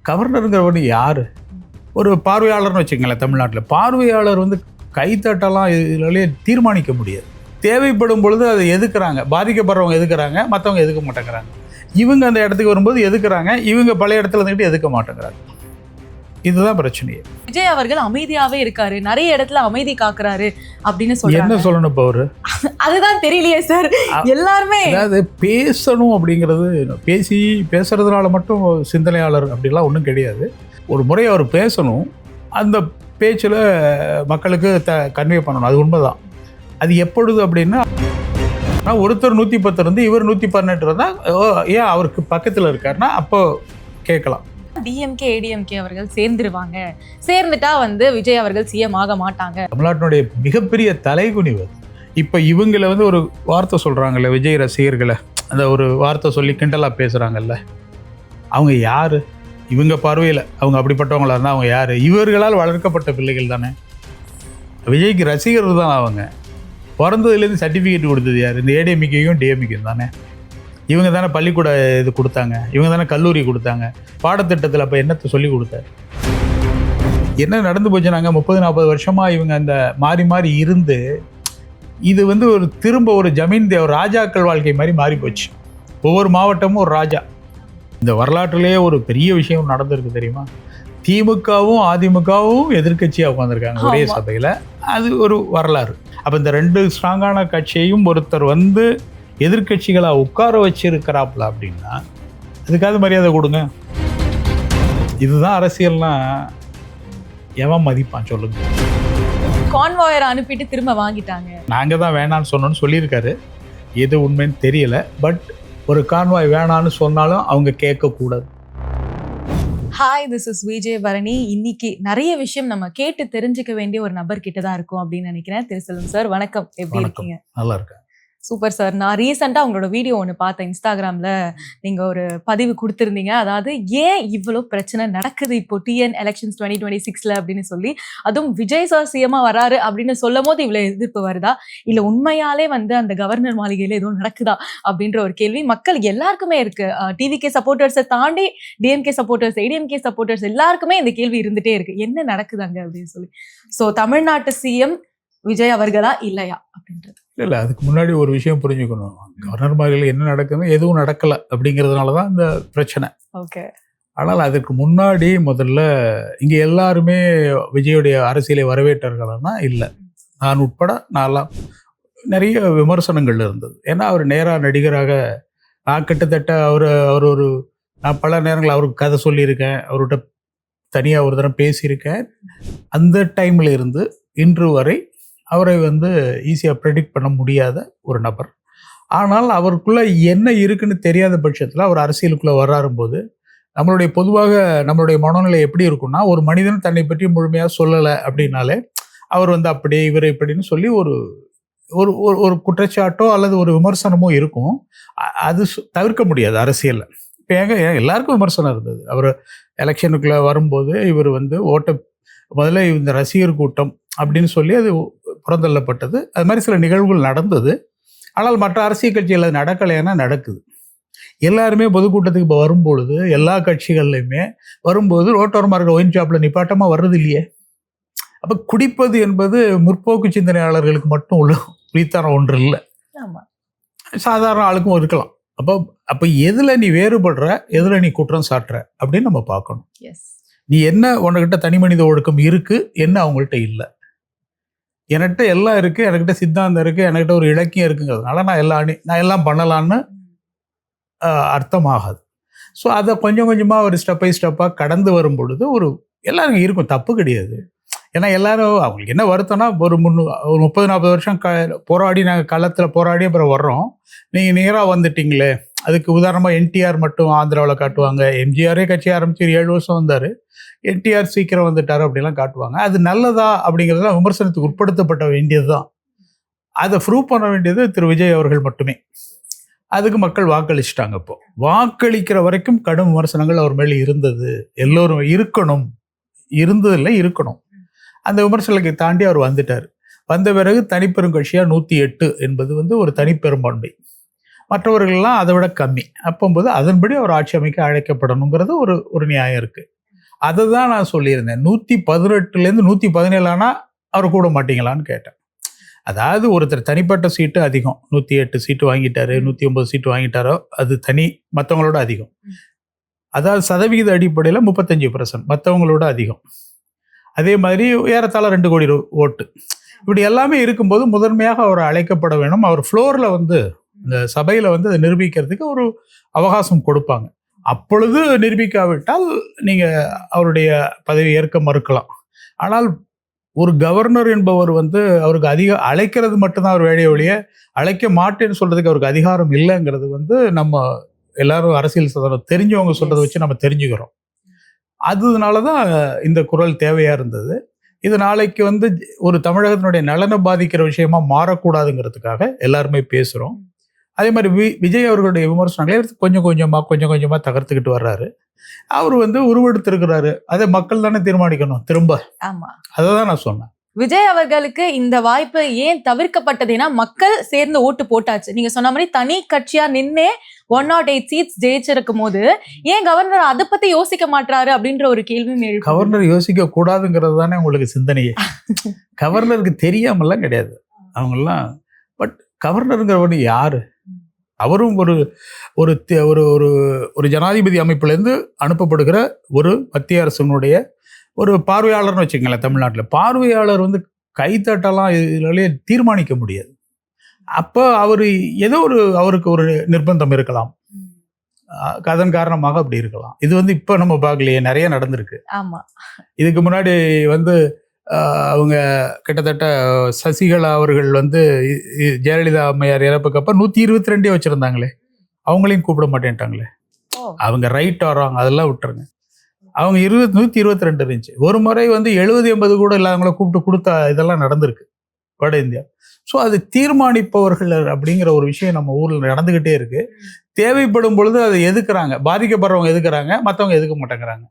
கவர்னருங்கிறவர் யார்? ஒரு பார்வையாளர்னு வச்சுக்கங்களேன். தமிழ்நாட்டில் பார்வையாளர் வந்து கைத்தட்டலாம் இதுலேயே தீர்மானிக்க முடியாது. தேவைப்படும் பொழுது அதை எதுக்குறாங்க, பாதிக்கப்படுறவங்க எதுக்குறாங்க, மற்றவங்க எதுக்க மாட்டேங்கிறாங்க. இவங்க அந்த இடத்துக்கு வரும்போது எதுக்குறாங்க, இவங்க பழைய இடத்துல இருந்துக்கிட்டு எதுக்க மாட்டேங்கிறாங்க. இதுதான் பிரச்சனையே. விஜய் அவர்கள் அமைதியாவே இருக்காரு, நிறைய இடத்துல அமைதி காக்குறாரு அப்படின்னு சொல்றாங்க. என்ன சொல்லணும் இப்போ அவரு? அதுதான் தெரியலையே சார். எல்லாருமே அதாவது பேசணும் அப்படிங்கிறது, பேசுறதுனால மட்டும் சிந்தனையாளர் அப்படிலாம் ஒன்றும் கிடையாது. ஒரு முறை அவர் பேசணும், அந்த பேச்சில் மக்களுக்கு கன்வே பண்ணணும். அது உண்மைதான். அது எப்பொழுது அப்படின்னா, ஒருத்தர் 110 இருந்து இவர் 118 இருந்தால் ஏன் அவருக்கு பக்கத்தில் இருக்காருன்னா அப்போ கேட்கலாம். டிஎம்கே ஏடிஎம்கே அவர்கள் சேர்ந்துருவாங்க, சேர்ந்துட்டா வந்து விஜய் அவர்கள் சிஎம் ஆக மாட்டாங்க. தமிழ்நாட்டினுடைய மிகப்பெரிய தலைகுனிவு. இப்போ இவங்களை வந்து ஒரு வார்த்தை சொல்கிறாங்கல்ல, விஜய் ரசிகர்களை அந்த ஒரு வார்த்தை சொல்லி கிண்டலாக பேசுகிறாங்கல்ல, அவங்க யார்? இவங்க பார்வையில் அவங்க அப்படிப்பட்டவங்களா இருந்தால் அவங்க யார்? இவர்களால் வளர்க்கப்பட்ட பிள்ளைகள் தானே. விஜய்க்கு ரசிகர்கள் தான் அவங்க. பிறந்ததுலேருந்து சர்டிஃபிகேட் கொடுத்தது யார்? இந்த ஏடிஎம்கேயும் டிஎம்கேயும் தானே. இவங்க தானே பள்ளிக்கூட இது கொடுத்தாங்க, இவங்க தானே கல்லூரி கொடுத்தாங்க. பாடத்திட்டத்தில் அப்போ என்னத்தை சொல்லி கொடுத்தாரு? என்ன நடந்து போச்சுனாங்க 30-40 வருஷமாக இவங்க அந்த மாறி மாறி இருந்து, இது வந்து ஒரு திரும்ப ஒரு ஜமீன் தேவ ராஜாக்கள் வாழ்க்கை மாதிரி மாறி போச்சு. ஒவ்வொரு மாவட்டமும் ஒரு ராஜா. இந்த வரலாற்றிலேயே ஒரு பெரிய விஷயம் நடந்திருக்கு தெரியுமா? திமுகவும் அதிமுகவும் எதிர்கட்சியாக உட்காந்துருக்காங்க ஒரே சபையில். அது ஒரு வரலாறு. அப்போ இந்த ரெண்டு ஸ்ட்ராங்கான கட்சியையும் ஒருத்தர் வந்து எதிர்கட்சிகளாக உட்கார வச்சிருக்கிறாப்புல அப்படின்னா அதுக்காவது மரியாதை கொடுங்க. இதுதான் அரசியல்னா எவன் மதிப்பான் சொல்லுங்க? கான்வாயரை அனுப்பிட்டு திரும்ப வாங்கிட்டாங்க. நாங்கள் தான் வேணான்னு சொன்னோன்னு சொல்லியிருக்காரு. எது உண்மைன்னு தெரியல. பட் ஒரு கான்வாய் வேணான்னு சொன்னாலும் அவங்க கேட்கக்கூடாது. Hi, this is Vijay Bharani. இன்னைக்கு நிறைய விஷயம் நம்ம கேட்டு தெரிஞ்சுக்க வேண்டிய ஒரு நபர் கிட்ட தான் இருக்கும் அப்படின்னு நினைக்கிறேன். திருசெல்வம் சார், வணக்கம். எப்படி இருக்கீங்க? நல்லா இருக்கேன். Super sir. நான் ரீசெண்டாக உங்களோட வீடியோ ஒன்று பார்த்தேன் இன்ஸ்டாகிராமில். நீங்கள் ஒரு பதிவு கொடுத்துருந்தீங்க, அதாவது ஏன் இவ்வளோ பிரச்சனை நடக்குது இப்போ டிஎன் எலெக்ஷன்ஸ் 2026 அப்படின்னு சொல்லி, அதுவும் விஜய் சார் சிஎம்மாக வராரு அப்படின்னு சொல்லும் போது இவ்வளோ எதிர்ப்பு வருதா, இல்லை உண்மையாலே வந்து அந்த கவர்னர் மாளிகையில் எதுவும் நடக்குதா அப்படின்ற ஒரு கேள்வி மக்கள் எல்லாருக்குமே இருக்கு. டிவிகே சப்போர்ட்டர்ஸை தாண்டி டிஎம்கே சப்போர்ட்டர்ஸ், ஏடிஎம்கே சப்போர்ட்டர்ஸ் எல்லாருக்குமே இந்த கேள்வி இருந்துகிட்டே இருக்கு, என்ன நடக்குதாங்க அப்படின்னு சொல்லி. ஸோ தமிழ்நாட்டு சிஎம் விஜய் அவர்களா இல்லையா அப்படின்றது? இல்லை, அதுக்கு முன்னாடி ஒரு விஷயம் புரிஞ்சுக்கணும். கவர்னர் மாளிகையில் என்ன நடக்குதுன்னு எதுவும் நடக்கலை அப்படிங்கிறதுனால தான் இந்த பிரச்சனை. ஓகே. ஆனால் அதற்கு முன்னாடி முதல்ல இங்கே எல்லாருமே விஜயுடைய அரசியலை வரவேற்றார்கள்னா இல்லை. நான் உட்பட நான்லாம் நிறைய விமர்சனங்கள் இருந்தது. ஏன்னா அவர் நேராக நடிகராக நான் கிட்டத்தட்ட நான் பல நேரங்கள் அவருக்கு கதை சொல்லியிருக்கேன், அவர்கிட்ட தனியாக ஒரு தரம் பேசியிருக்கேன். அந்த டைமில் இருந்து இன்று வரை அவரை வந்து ஈஸியாக ப்ரெடிக்ட் பண்ண முடியாத ஒரு நபர். ஆனால் அவருக்குள்ளே என்ன இருக்குன்னு தெரியாத பட்சத்தில் அவர் அரசியலுக்குள்ளே வராரும்போது பொதுவாக நம்மளுடைய மனநிலை எப்படி இருக்குன்னா, ஒரு மனிதன் தன்னை பற்றி முழுமையாக சொல்லலை அப்படின்னாலே அவர் வந்து அப்படியே இவர் இப்படின்னு சொல்லி ஒரு ஒரு ஒரு குற்றச்சாட்டோ அல்லது ஒரு விமர்சனமோ இருக்கும். அது தவிர்க்க முடியாது அரசியலில். இப்போ எல்லாருக்கும் விமர்சனம் இருந்தது. அவர் எலெக்ஷனுக்குள்ளே வரும்போது இவர் வந்து முதல்ல இந்த ரசிகர் கூட்டம் அப்படின்னு சொல்லி அது புறந்தள்ளப்பட்டது. அது மாதிரி சில நிகழ்வுகள் நடந்தது. ஆனால் மற்ற அரசியல் கட்சிகள் அது நடக்கலைன்னா நடக்குது. எல்லாருமே பொதுக்கூட்டத்துக்கு இப்போ வரும்பொழுது எல்லா கட்சிகள்லையுமே வரும்போது ரோட்டோரமாக இருக்கிற ஒயின் ஷாப்பில் நிப்பாட்டமாக வர்றது இல்லையே. அப்போ குடிப்பது என்பது முற்போக்கு சிந்தனையாளர்களுக்கு மட்டும் உரித்தான ஒன்று இல்லை, சாதாரண ஆளுக்கும் இருக்கலாம். அப்போ எதில் நீ வேறுபடுற, எதில் நீ குற்றம் சாட்டுற அப்படின்னு நம்ம பார்க்கணும். நீ என்ன உன்கிட்ட தனி மனித ஒழுக்கம் இருக்குது, என்ன அவங்கள்ட்ட இல்லை. என்கிட்ட எல்லாம் இருக்குது, என்கிட்ட சித்தாந்தம் இருக்குது, என்கிட்ட ஒரு இலக்கியம் இருக்குங்கிறதுனால நான் எல்லாம் பண்ணலான்னு அர்த்தமாகாது. ஸோ அதை கொஞ்சம் கொஞ்சமாக ஒரு ஸ்டெப் பை ஸ்டெப்பாக கடந்து வரும் பொழுது எல்லாருக்கும் இருக்கும், தப்பு கிடையாது. ஏன்னா எல்லாரும் அவங்களுக்கு என்ன வருத்தம்னா, ஒரு 30-40 வருஷம் போராடி நாங்கள் களத்தில் போராடி அப்புறம் வர்றோம், நீங்கள் நேராக வந்துட்டீங்களே. அதுக்கு உதாரணமாக என்டிஆர் மட்டும் ஆந்திராவில் காட்டுவாங்க. எம்ஜிஆரே கட்சி ஆரம்பிச்சு 7 வருஷம் வந்தார், என்டிஆர் சீக்கிரம் வந்துட்டார் அப்படிலாம் காட்டுவாங்க. அது நல்லதா அப்படிங்கிறதுலாம் விமர்சனத்துக்கு உட்படுத்தப்பட வேண்டியது தான். அதை ப்ரூவ் பண்ண வேண்டியது திரு விஜய் அவர்கள் மட்டுமே. அதுக்கு மக்கள் வாக்களிச்சிட்டாங்க. இப்போ வாக்களிக்கிற வரைக்கும் கடும் விமர்சனங்கள் அவர் மேலே இருந்தது. எல்லோரும் இருந்ததில்லை, இருக்கணும். அந்த விமர்சனத்தை தாண்டி அவர் வந்துட்டார். வந்த பிறகு தனிப்பெரும் கட்சியாக 108 என்பது வந்து ஒரு தனிப்பெரும்பான்மை. மற்றவர்கள்லாம் அதை விட கம்மி. அப்போது அதன்படி அவர் ஆட்சி அமைக்க அழைக்கப்படணுங்கிறது ஒரு நியாயம் இருக்குது. அதை தான் நான் சொல்லியிருந்தேன். 118லேருந்து 117 ஆனால் அவர் கூட மாட்டீங்களான்னு கேட்டேன். அதாவது ஒருத்தர் தனிப்பட்ட சீட்டு அதிகம், 108 சீட்டு வாங்கிட்டாரு, 109 சீட்டு வாங்கிட்டாரோ அது தனி, மற்றவங்களோட அதிகம். அதாவது சதவிகித அடிப்படையில் 35% மற்றவங்களோட அதிகம். அதே மாதிரி ஏறத்தாழ 2 கோடி ஓட்டு. இப்படி எல்லாமே இருக்கும்போது முதன்மையாக அவர் அழைக்கப்பட வேணும். அவர் ஃப்ளோரில் வந்து இந்த சபையில் வந்து அதை நிரூபிக்கிறதுக்கு ஒரு அவகாசம் கொடுப்பாங்க. அப்பொழுது நிரூபிக்காவிட்டால் நீங்கள் அவருடைய பதவி ஏற்க மறுக்கலாம். ஆனால் ஒரு கவர்னர் என்பவர் வந்து அவருக்கு அழைக்கிறது மட்டும்தான் அவர் வேலையை ஒழிய அழைக்க மாட்டேன்னு சொல்றதுக்கு அவருக்கு அதிகாரம் இல்லைங்கிறது வந்து நம்ம எல்லாரும் அரசியல் சாதனம் தெரிஞ்சவங்க சொல்றதை வச்சு நம்ம தெரிஞ்சுக்கிறோம். அதனால தான் இந்த குரல் தேவையா இருந்தது. இது நாளைக்கு வந்து ஒரு தமிழகத்தினுடைய நலனை பாதிக்கிற விஷயமா மாறக்கூடாதுங்கிறதுக்காக எல்லாருமே பேசுகிறோம். அதே மாதிரி விஜய் அவர்களுடைய விமர்சனங்களே கொஞ்சம் கொஞ்சமாக தகர்த்துக்கிட்டு வர்றாரு. அவர் வந்து உருவெடுத்திருக்கிறாரு. அதை மக்கள் தானே தீர்மானிக்கணும் திரும்ப. ஆமா, அதை தான் நான் சொன்னேன். விஜய் அவர்களுக்கு இந்த வாய்ப்பு ஏன் தவிர்க்கப்பட்டதுன்னா மக்கள் சேர்ந்து ஓட்டு போட்டாச்சு. நீங்க சொன்ன மாதிரி தனி கட்சியா நின்னே 108 சீட்ஸ் ஜெயிச்சிருக்கும் போது ஏன் கவர்னர் அதை பத்தி யோசிக்க மாட்டாரு அப்படின்ற ஒரு கேள்வி. கவர்னர் யோசிக்க கூடாதுங்கிறது தானே உங்களுக்கு சிந்தனையே. கவர்னருக்கு தெரியாமலாம் கிடையாது அவங்கெல்லாம். பட் கவர்னருங்கிறவர் யாரு? அவரும் ஒரு ஒரு ஒரு ஒரு ஜனாதிபதி அமைப்பிலேருந்து அனுப்பப்படுகிற ஒரு மத்திய அரசினுடைய ஒரு பார்வையாளர்னு வச்சுக்கங்களேன். தமிழ்நாட்டில் பார்வையாளர் வந்து கைத்தட்டலாம் இதிலே தீர்மானிக்க முடியாது. அப்போ அவர் ஏதோ அவருக்கு ஒரு நிர்பந்தம் இருக்கலாம், அதன் காரணமாக அப்படி இருக்கலாம். இது வந்து இப்போ நம்ம பார்க்கலையே, நிறைய நடந்திருக்கு. ஆமா, இதுக்கு முன்னாடி வந்து அவங்க கிட்டத்தட்ட சசிகலா அவர்கள் வந்து ஜெயலலிதா அம்மையார் இறப்புக்கு அப்போ 122 வச்சுருந்தாங்களே, அவங்களையும் கூப்பிட மாட்டேன்ட்டாங்களே. அவங்க ரைட் வர்றாங்க, அதெல்லாம் விட்டுருங்க. அவங்க 122 இருந்துச்சு. ஒரு முறை வந்து 70-80 கூட இல்லாதவங்கள கூப்பிட்டு கொடுத்தா இதெல்லாம் நடந்திருக்கு வட இந்தியா. ஸோ அது தீர்மானிப்பவர்கள் அப்படிங்கிற ஒரு விஷயம் நம்ம ஊரில் நடந்துக்கிட்டே இருக்கு. தேவைப்படும் பொழுது அதை எதுக்குறாங்க, பாதிக்கப்படுறவங்க எதுக்குறாங்க, மற்றவங்க எதுக்க மாட்டேங்கிறாங்க.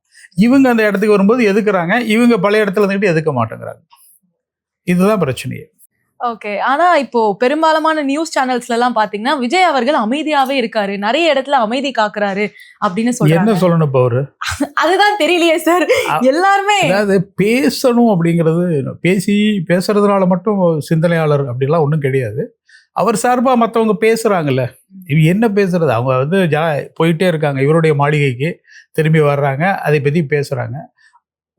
இவங்க அந்த இடத்துக்கு வரும்போது எதுக்குறாங்க, இவங்க பழைய இடத்துல இருந்துக்கிட்டு எதுக்க மாட்டேங்கிறாங்க. இதுதான் பிரச்சனையே. ஓகே. ஆனா இப்போ பெரும்பாலான நியூஸ் சேனல்ஸ்ல எல்லாம் பாத்தீங்கன்னா விஜய் அவர்கள் அமைதியாவே இருக்காரு, நிறைய இடத்துல அமைதி காக்குறாரு அப்படின்னு சொல்றாங்க. என்ன சொல்லணும் இப்போ அவரு? அதுதான் தெரியலையே சார். எல்லாருமே அதாவது பேசணும் அப்படிங்கிறது, பேசுறதுனால மட்டும் சிந்தனையாளர் அப்படிலாம் ஒன்றும் கிடையாது. அவர் சார்பாக மற்றவங்க பேசுறாங்கல்ல, இவ என்ன பேசுறது? அவங்க வந்து போயிட்டே இருக்காங்க, இவருடைய மாளிகைக்கு திரும்பி வர்றாங்க, அதை பற்றி பேசுறாங்க.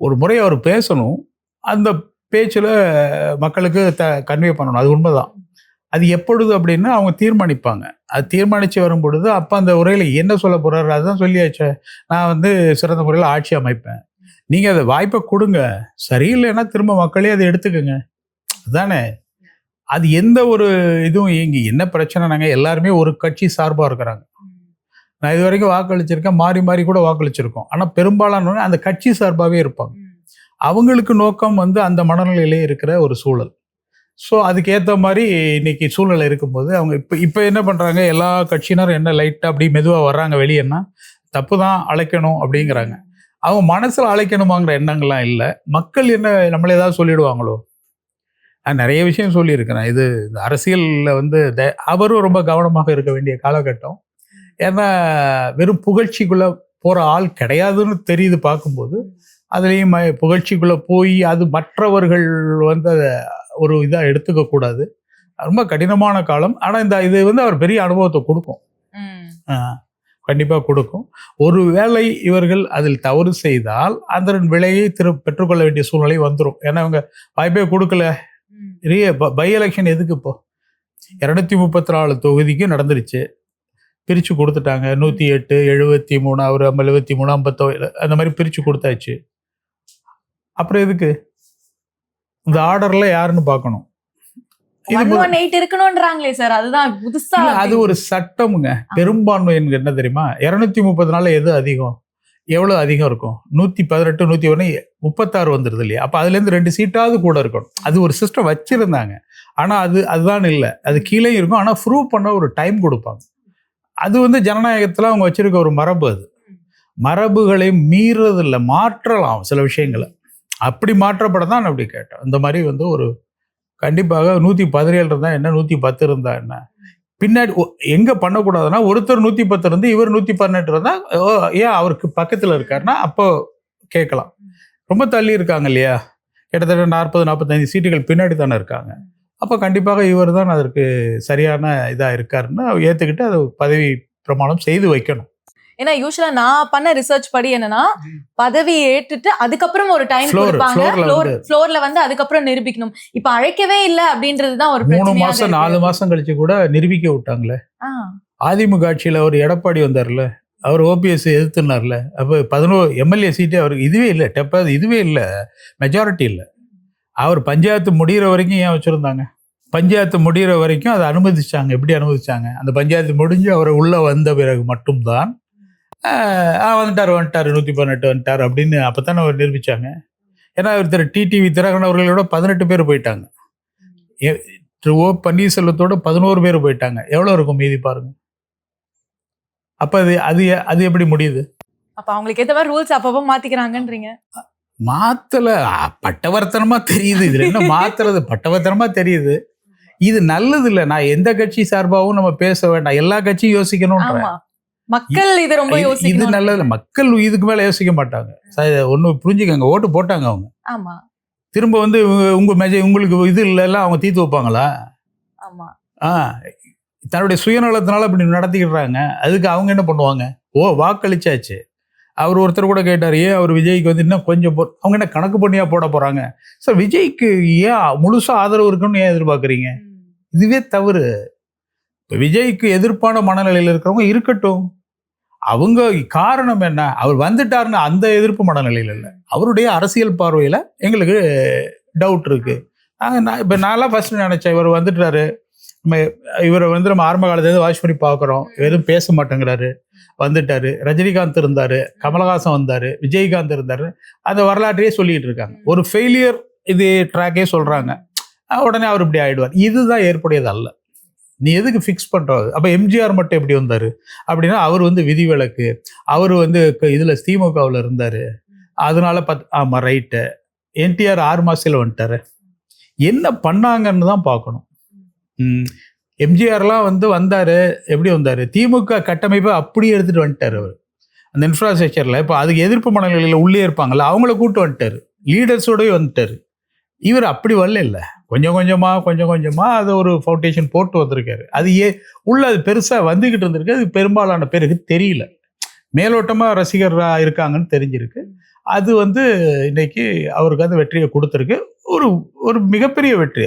ஒரு முறை அவர் பேசணும், அந்த பேச்சில் மக்களுக்கு கன்வே பண்ணணும். அது உண்மைதான். அது எப்பொழுது அப்படின்னா அவங்க தீர்மானிப்பாங்க. அது தீர்மானித்து வரும் பொழுது அப்போ அந்த உரையில் என்ன சொல்ல போகிறாரு அதுதான் சொல்லியாச்சே. நான் வந்து சிறந்த முறையில் ஆட்சி அமைப்பேன், நீங்கள் அதை வாய்ப்பை கொடுங்க, சரியில்லைன்னா திரும்ப மக்களே அதை எடுத்துக்கோங்க, அதுதானே. அது எந்த ஒரு இதுவும் இங்கே என்ன பிரச்சனை, நாங்கள் எல்லாருமே ஒரு கட்சி சார்பாக இருக்கிறாங்க. நான் இது வரைக்கும் வாக்களிச்சிருக்கேன், மாறி மாறி கூட வாக்களிச்சிருக்கோம். ஆனால் பெரும்பாலான அந்த கட்சி சார்பாகவே இருப்பாங்க. அவங்களுக்கு நோக்கம் வந்து அந்த மனநிலையிலே இருக்கிற ஒரு சூழல். ஸோ அதுக்கேற்ற மாதிரி இன்னைக்கு சூழ்நிலை இருக்கும்போது அவங்க இப்போ என்ன பண்ணுறாங்க, எல்லா கட்சியினரும் என்ன லைட்டாக அப்படி மெதுவாக வர்றாங்க வெளியேன்னா, தப்பு தான் அழைக்கணும் அப்படிங்கிறாங்க. அவங்க மனசில் அழைக்கணுமாங்கிற எண்ணங்கள்லாம் இல்லை. மக்கள் என்ன நம்மளே ஏதாவது சொல்லிடுவாங்களோ, நான் நிறைய விஷயம் சொல்லியிருக்கிறேன். இது இந்த அரசியலில் வந்து அவரும் ரொம்ப கவனமாக இருக்க வேண்டிய காலகட்டம். ஏன்னா வெறும் புகழ்ச்சிக்குள்ளே போகிற ஆள் கிடையாதுன்னு தெரியுது பார்க்கும்போது. அதுலேயும் புகழ்ச்சிக்குள்ளே போய் அது மற்றவர்கள் வந்து அதை ஒரு இதாக எடுத்துக்கக்கூடாது. ரொம்ப கடினமான காலம். ஆனால் இது வந்து அவர் பெரிய அனுபவத்தை கொடுக்கும், கண்டிப்பாக கொடுக்கும். ஒரு வேளை இவர்கள் அதில் தவறு செய்தால் அதன் விலையை பெற்றுக்கொள்ள வேண்டிய சூழ்நிலை வந்துடும். ஏன்னா இவங்க வாய்ப்பே கொடுக்கல. பை எலெக்ஷன் எதுக்கு? இப்போ 234 தொகுதிக்கு நடந்துருச்சு, பிரித்து கொடுத்துட்டாங்க. 108, 73, அவர் 73, 57 அந்த மாதிரி பிரித்து கொடுத்தாச்சு. அப்புறம் எதுக்கு இந்த ஆர்டர்ல யாருன்னு பார்க்கணும். 118 இருக்கணும்ன்றாங்களே சார், அதுதான் புதுசா. அது ஒரு சட்டமுங்க. பெரும்பான்மை என்ன தெரியுமா? 234 எது அதிகம், எவ்வளோ அதிகம் இருக்கும்? 118, 101, 36 வந்துடுது இல்லையா? அப்போ அதுலேருந்து 2 சீட்டாவது கூட இருக்கணும். அது ஒரு சிஸ்டம் வச்சுருந்தாங்க. ஆனால் அதுதான் இல்லை, அது கீழே இருக்கும். ஆனால் ப்ரூவ் பண்ண ஒரு டைம் கொடுப்பாங்க. அது வந்து ஜனநாயகத்தில் அவங்க வச்சிருக்க ஒரு மரபு. அது மரபுகளை மீறதில்லை, மாற்றலாம் சில விஷயங்களை. அப்படி மாற்றப்பட தான் நான் அப்படி கேட்டேன். இந்த மாதிரி வந்து ஒரு கண்டிப்பாக 117 இருந்தால் என்ன, 110 இருந்தால் என்ன, பின்னாடி எங்கே பண்ணக்கூடாதுன்னா ஒருத்தர் 110 இருந்து இவர் 118 இருந்தால் ஏன் அவருக்கு பக்கத்தில் இருக்காருன்னா அப்போ கேட்கலாம். ரொம்ப தள்ளி இருக்காங்க இல்லையா, கிட்டத்தட்ட 40-45 சீட்டுகள் பின்னாடி தானே இருக்காங்க. அப்போ கண்டிப்பாக இவர் தான் அதற்கு சரியான இதாக இருக்காருன்னு ஏற்றுக்கிட்டு அதை பதவி பிரமாணம் செய்து வைக்கணும். ஏன்னா யூஸ்வலா நான் பண்ண ரிசர்ச் படி என்னன்னா, பதவி ஏற்றுட்டு அதுக்கப்புறம் ஒரு டைம் கொடுப்பாங்க, ஃப்ளோர்ல வந்து அதுக்கப்புறம் நிரூபிக்கணும். இப்ப அழைக்கவே இல்ல அப்படின்றதுதான் ஒரு 3 மாசம் 4 மாசம் கழிச்சு கூட நிரூபிக்க விட்டாங்களே. அதிமுக ஆட்சியில் அவர் எடப்பாடி வந்தார்ல, அவர் ஓபிஎஸ் எதிர்த்துனார்ல, அப்போ 11 எம்எல்ஏ சீட்டு அவருக்கு இதுவே இல்லை, இதுவே இல்லை, மெஜாரிட்டி இல்லை. அவர் பஞ்சாயத்து முடிகிற வரைக்கும் ஏன் வச்சுருந்தாங்க? பஞ்சாயத்து முடிகிற வரைக்கும் அதை அனுமதிச்சாங்க. எப்படி அனுமதிச்சாங்க? அந்த பஞ்சாயத்து முடிஞ்சு அவர் உள்ளே வந்த பிறகு மட்டும்தான் வந்துட்டார் 118 வந்துட்டார் அப்படின்னு அப்போ தானே அவர் நிரூபித்தாங்க. ஏன்னா அவர் டிடிவி தினகரன் அவர்களோட 18 பேர் போயிட்டாங்க, ஓ பன்னீர்செல்வத்தோட 11 பேர் போயிட்டாங்க. எவ்வளோ இருக்கும் மீதி பாருங்க. அப்போ அது எப்படி முடியுது? அப்போ அவங்களுக்கு ஏற்ற மாதிரி ரூல்ஸ் அப்பப்போ மாற்றிக்கிறாங்கன்றீங்க. மாத்தல, பட்டவர்த்தனமா தெரியுது. இதுல என்ன மாத்துறது? பட்டவர்த்தனமா தெரியுது. இது நல்லது இல்ல. நான் எந்த கட்சி சார்பாகவும் நம்ம பேச வேண்டாம், எல்லா கட்சியும் யோசிக்கணும். மக்கள் இது ரொம்ப இது நல்லது. மக்கள் இதுக்கு மேல யோசிக்க மாட்டாங்க. ஒண்ணு புரிஞ்சுக்கங்க, ஓட்டு போட்டாங்க அவங்க. ஆமா, திரும்ப வந்து உங்களுக்கு இது இல்ல அவங்க தீர்த்து வைப்பாங்களா? ஆமா, தன்னுடைய சுயநலத்தினால இப்படி நடத்திக்கிறாங்க. அதுக்கு அவங்க என்ன பண்ணுவாங்க? வாக்களிச்சாச்சு. அவர் ஒருத்தர் கூட கேட்டார், ஏன் அவர் விஜய்க்கு வந்து இன்னும் கொஞ்சம் அவங்க என்ன கணக்கு பண்ணியா போட போறாங்க? சார், விஜய்க்கு ஏன் முழுசா ஆதரவு இருக்குன்னு ஏன் எதிர்பார்க்குறீங்க? இதுவே தவறு. இப்போ விஜய்க்கு எதிர்ப்பான மனநிலையில் இருக்கிறவங்க இருக்கட்டும். அவங்க காரணம் என்ன? அவர் வந்துட்டாருன்னு அந்த எதிர்ப்பு மனநிலையில் இல்லை, அவருடைய அரசியல் பார்வையில் எங்களுக்கு டவுட் இருக்கு. இப்போ நான்லாம் ஃபர்ஸ்ட் நினைச்சேன், இவர் வந்துட்டாரு, இவரை வந்து நம்ம ஆரம்ப காலத்துலேருந்து வாட்ச் பண்ணி பார்க்குறோம், எதுவும் பேச மாட்டேங்கிறாரு, வந்துட்டாரு. ரஜினிகாந்த் இருந்தாரு, கமலஹாசன் வந்தாரு, விஜயகாந்த் இருந்தாரு, அந்த வரலாற்றையே சொல்லிட்டு இருக்காங்க. ஒரு ஃபெயிலியர் இது ட்ராக்கே சொல்றாங்க, உடனே அவர் இப்படி ஆயிடுவார். இதுதான் ஏற்புடையது அல்ல. நீ எதுக்கு ஃபிக்ஸ் பண்றது? அப்ப எம்ஜிஆர் மட்டும் எப்படி வந்தாரு அப்படின்னா, அவர் வந்து விதிவிலக்கு, அவர் வந்து இதுல திமுகவில் இருந்தாரு, அதனால ஆமா ரைட்டு. என்டிஆர் 6 மாசத்துல வந்துட்டாரு. என்ன பண்ணாங்கன்னு தான் பார்க்கணும். எம்ஜிஆர்லாம் வந்து வந்தாரு, எப்படி வந்தாரு? திமுக கட்டமைப்பை அப்படியே எடுத்துட்டு வந்துட்டாரு அவர். அந்த இன்ஃப்ராஸ்ட்ரக்சர்ல இப்போ அதுக்கு எதிர்ப்பு மனநிலையில் உள்ளே இருப்பாங்கல்ல, அவங்கள கூட்டு வந்துட்டாரு, லீடர்ஸோடய வந்துட்டாரு. இவர் அப்படி வரல இல்லை, கொஞ்சம் கொஞ்சமா அதை ஒரு ஃபவுண்டேஷன் போட்டு வந்திருக்காரு. அது உள்ள அது பெருசா வந்துகிட்டு இருந்திருக்கு. அது பெரும்பாலான பேருக்கு தெரியல, மேலோட்டமா ரசிகராக இருக்காங்கன்னு தெரிஞ்சிருக்கு. அது வந்து இன்னைக்கு அவருக்கு அந்த வெற்றியை கொடுத்துருக்கு. ஒரு மிகப்பெரிய வெற்றி.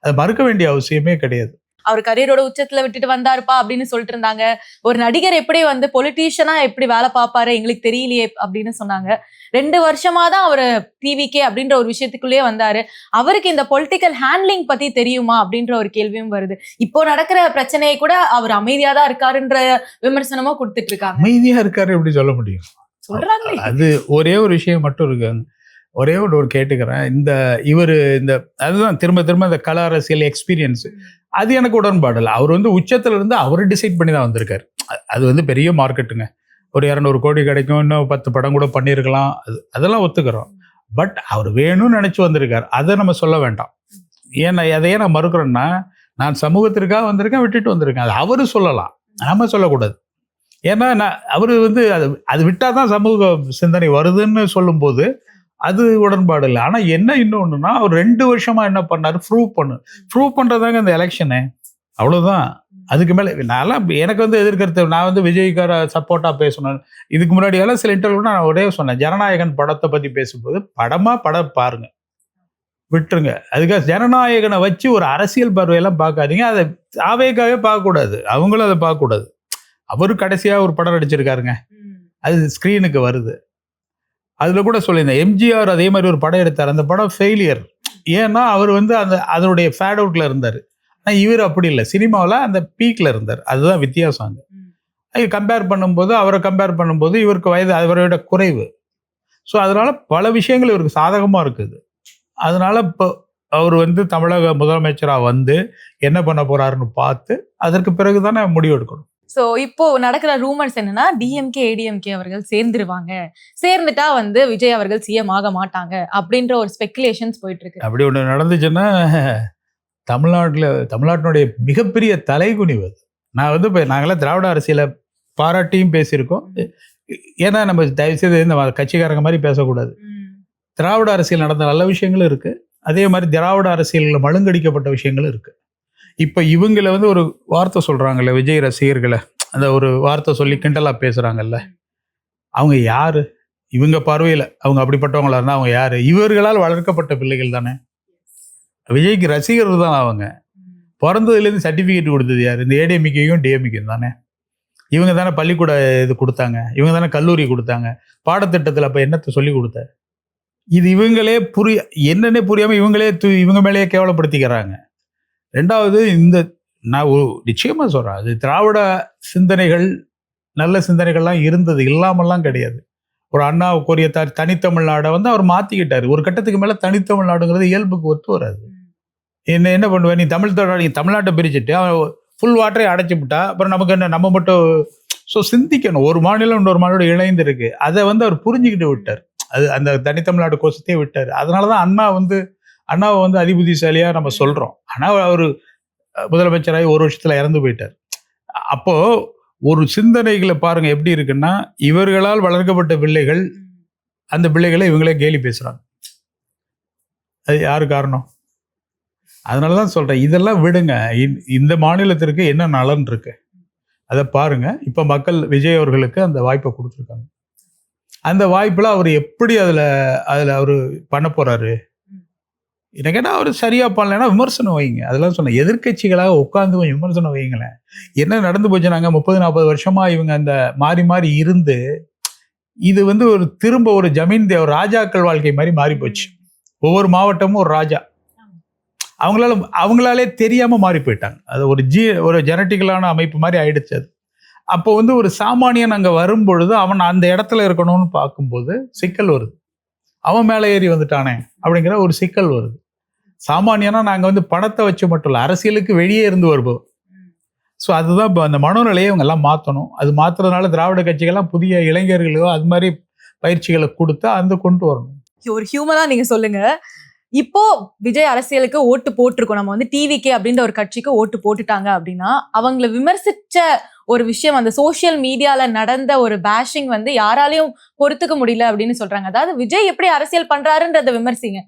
அது மறுக்க வேண்டிய அவசியமே கிடையாது. அவர் கரியரோட உச்சத்துல விட்டுட்டு வந்தாருப்பா அப்படின்னு சொல்லிட்டு இருந்தாங்க. ஒரு நடிகர் எப்படி வந்து பொலிட்டீஷியனா எப்படி வேலை பார்ப்பாரு எங்களுக்கு தெரியலையே அப்படின்னு சொன்னாங்க. 2 வருஷமா தான் அவர் டிவிக்கே அப்படின்ற ஒரு விஷயத்துக்குள்ளேயே வந்தாரு. அவருக்கு இந்த பொலிட்டிக்கல் ஹேண்ட்லிங் பத்தி தெரியுமா அப்படின்ற ஒரு கேள்வியும் வருது. இப்போ நடக்கிற பிரச்சனையை கூட அவர் அமைதியா தான் இருக்காருன்ற விமர்சனமும் கொடுத்துட்டு இருக்காங்க. அமைதியா இருக்காரு எப்படி சொல்ல முடியும்? சொல்றாங்க. அது ஒரே ஒரு விஷயம் மட்டும் இருக்காங்க. ஒரே ஒரு கேட்டுக்கிறேன். அதுதான் திரும்ப இந்த கல அரசியல் எக்ஸ்பீரியன்ஸ், அது எனக்கு உடன்பாடு இல்லை. அவர் வந்து உச்சத்துல இருந்து அவர் டிசைட் பண்ணி தான் வந்திருக்காரு. அது வந்து பெரிய மார்க்கெட்டுங்க. ஒரு 200 கோடி கிடைக்கும், இன்னும் 10 படம் கூட பண்ணியிருக்கலாம், அதெல்லாம் ஒத்துக்கிறோம். பட் அவர் வேணும்னு நினைச்சு வந்திருக்காரு, அதை நம்ம சொல்ல வேண்டாம். அதையே நான் மறுக்கிறேன்னா, நான் சமூகத்திற்காக வந்திருக்கேன், விட்டுட்டு வந்திருக்கேன், அது அவரு சொல்லலாம், நாம சொல்லக்கூடாது. ஏன்னா அவரு வந்து அது விட்டாதான் சமூக சிந்தனை வருதுன்னு சொல்லும்போது அது உடன்பாடு இல்லை. ஆனால் என்ன இன்னொன்றுனா, அவர் 2 வருஷமா என்ன பண்ணாரு? ப்ரூவ் பண்ணுறதாங்க இந்த எலெக்ஷனு, அவ்வளோதான். அதுக்கு மேலே நான்லாம் எனக்கு வந்து எதிர்கருத்து, நான் வந்து விஜய்க்கார சப்போர்ட்டாக பேசணும். இதுக்கு முன்னாடியெல்லாம் சில இன்டர்வியூ நான் ஒரே சொன்னேன், ஜனநாயகன் படத்தை பற்றி பேசும்போது படம் பாருங்க, விட்டுருங்க. அதுக்காக ஜனநாயகனை வச்சு ஒரு அரசியல் பார்வையெல்லாம் பார்க்காதீங்க. அதை ஆவேக்காகவே பார்க்கக்கூடாது, அவங்களும் அதை பார்க்கக்கூடாது. அவரு கடைசியாக ஒரு படம் நடிச்சிருக்காருங்க, அது ஸ்க்ரீனுக்கு வருது. அதில் கூட சொல்லியிருந்தேன், எம்ஜிஆர் அதே மாதிரி ஒரு படம் எடுத்தார், அந்த படம் ஃபெயிலியர். ஏன்னா அவர் வந்து அதனுடைய ஃபேட் அவுட்டில் இருந்தார். ஆனால் இவர் அப்படி இல்லை, சினிமாவில் அந்த பீக்கில் இருந்தார். அதுதான் வித்தியாசம். அங்கே அவரை கம்பேர் பண்ணும்போது இவருக்கு வயது அவரோட குறைவு. ஸோ அதனால பல விஷயங்கள் இவருக்கு சாதகமாக இருக்குது. அதனால இப்போ அவர் வந்து தமிழக முதலமைச்சராக வந்து என்ன பண்ண போறாருன்னு பார்த்து அதற்கு பிறகு தானே முடிவு எடுக்கணும். ஸோ இப்போ நடக்கிற ரூமர்ஸ் என்னன்னா, டிஎம்கே ஏடிஎம்கே அவர்கள் சேர்ந்துருவாங்க, சேர்ந்துட்டா வந்து விஜய் அவர்கள் சிஎம் ஆக மாட்டாங்க அப்படின்ற ஒரு ஸ்பெகுலேஷன்ஸ் போயிட்டு இருக்கு. அப்படி ஒன்று நடந்துச்சுன்னா தமிழ்நாட்டினுடைய மிகப்பெரிய தலைகுனிவு. நான் வந்து இப்போ நாங்களாம் திராவிட அரசியலை பாராட்டியும் பேசியிருக்கோம், ஏன்னா நம்ம தயவுசெய்து இந்த கட்சிக்காரங்க மாதிரி பேசக்கூடாது. திராவிட அரசியல் நடந்த நல்ல விஷயங்களும் இருக்கு, அதே மாதிரி திராவிட அரசியலில் மழுங்கடிக்கப்பட்ட விஷயங்களும் இருக்கு. இப்போ இவங்கள வந்து ஒரு வார்த்தை சொல்றாங்கல்ல, விஜய் ரசிகர்களை அந்த ஒரு வார்த்தை சொல்லி கிண்டலா பேசுறாங்கல்ல, அவங்க யாரு? இவங்க பார்வையில் அவங்க அப்படிப்பட்டவங்களா இருந்தால் அவங்க யாரு? இவர்களால் வளர்க்கப்பட்ட பிள்ளைகள் தானே. விஜய்க்கு ரசிகர்கள் தான் அவங்க. பிறந்ததுலேருந்து சர்டிஃபிகேட் கொடுத்தது யார்? இந்த ஏடிஎம்கேயும் டிஎம்கேயும் தானே. இவங்க தானே பள்ளிக்கூட இது கொடுத்தாங்க, இவங்க தானே கல்லூரி கொடுத்தாங்க, பாடத்திட்டத்தில் அப்போ என்னத்தை சொல்லி கொடுத்த? இது இவங்களே என்னன்னே புரியாமல் இவங்களே இவங்க மேலேயே கேவலப்படுத்திக்கிறாங்க. ரெண்டாவது, இந்த நான் நிச்சயமாக சொல்கிறேன், அது திராவிட சிந்தனைகள் நல்ல சிந்தனைகள்லாம் இருந்தது, இல்லாமல்லாம் கிடையாது. ஒரு அண்ணாவுக்குரிய தனித்தமிழ்நாடை வந்து அவர் மாற்றிக்கிட்டார். ஒரு கட்டத்துக்கு மேலே தனித்தமிழ்நாடுங்கிறது இயல்புக்கு ஒத்து வராது. என்ன பண்ணுவேன், நீ தமிழ்நாட்டை பிரிச்சுட்டு அவன் ஃபுல் வாட்டரை அடைச்சி விட்டா அப்புறம் நமக்கு என்ன, நம்ம மட்டும் சிந்திக்கணும். ஒரு மாநிலம் இன்னொரு மாநிலம் இணைந்து இருக்கு, அதை வந்து அவர் புரிஞ்சுக்கிட்டு விட்டார். அது அந்த தனித்தமிழ்நாடு கோஷத்தையே விட்டார். அதனால தான் அண்ணாவை வந்து அதிபுத்திசாலியாக நம்ம சொல்கிறோம். ஆனால் அவர் முதலமைச்சராகி ஒரு வருஷத்தில் இறந்து போயிட்டார். அப்போது ஒரு சிந்தனைகளை பாருங்க எப்படி இருக்குன்னா, இவர்களால் வளர்க்கப்பட்ட பிள்ளைகள் அந்த பிள்ளைகளை இவங்களே கேலி பேசுகிறாங்க. அது யாரு காரணம்? அதனால தான் சொல்கிறேன், இதெல்லாம் விடுங்க. இந்த மாநிலத்திற்கு என்ன நலன் இருக்கு அதை பாருங்க. இப்போ மக்கள் விஜய் அவர்களுக்கு அந்த வாய்ப்பை கொடுத்துருக்காங்க. அந்த வாய்ப்பில் அவர் எப்படி அதில் அவர் பண்ண போகிறாரு? எனக்கு என்ன, அவர் சரியாக பண்ணலைன்னா விமர்சனம் வைங்க. அதெல்லாம் சொன்னேன், எதிர்கட்சிகளாக உட்காந்து கொஞ்சம் விமர்சனம் வைங்களேன். என்ன நடந்து போச்சு, நாங்கள் 30-40 வருஷமாக இவங்க அந்த மாறி இருந்து இது வந்து ஒரு திரும்ப ஒரு ஜமீன் ஒரு ராஜாக்கள் வாழ்க்கை மாதிரி மாறி போச்சு. ஒவ்வொரு மாவட்டமும் ஒரு ராஜா, அவங்களாலே தெரியாமல் மாறி போயிட்டாங்க. அது ஒரு ஜெனட்டிக்கலான அமைப்பு மாதிரி ஆயிடுச்சு அது. அப்போ வந்து ஒரு சாமானியன் அங்கே வரும்பொழுது அவன் அந்த இடத்துல இருக்கணும்னு பார்க்கும்போது சிக்கல் வருது. அவன் மேலே ஏறி வந்துட்டானே அப்படிங்கிற ஒரு சிக்கல் வருது. சாமானியனா நாங்கள் வந்து பணத்தை வச்சு மட்டும் இல்லை, அரசியலுக்கு வெளியே இருந்து வருவோம். ஸோ அதுதான் இப்போ அந்த மனோநிலையை இவங்க எல்லாம் மாற்றணும். அது மாற்றுறதுனால திராவிட கட்சிகள்லாம் புதிய இளைஞர்களுக்கோ அது மாதிரி பயிற்சிகளை கொடுத்தா அந்த கொண்டு வரணும். ஒரு ஹியூமனா நீங்க சொல்லுங்க, இப்போ விஜய் அரசியலுக்கு ஓட்டு போட்டிருக்கோம், நம்ம வந்து டிவிகே அப்படின்ற ஒரு கட்சிக்கு ஓட்டு போட்டுட்டாங்க அப்படின்னா, அவங்களை விமர்சிச்ச ஒரு விஷயம், அந்த சோசியல் மீடியால நடந்த ஒரு பேஷிங் வந்து யாராலையும் பொறுத்துக்க முடியல அப்படின்னு சொல்றாங்க. அதாவது விஜய் எப்படி அரசியல் பண்றாருன்றத விமர்சிங்க,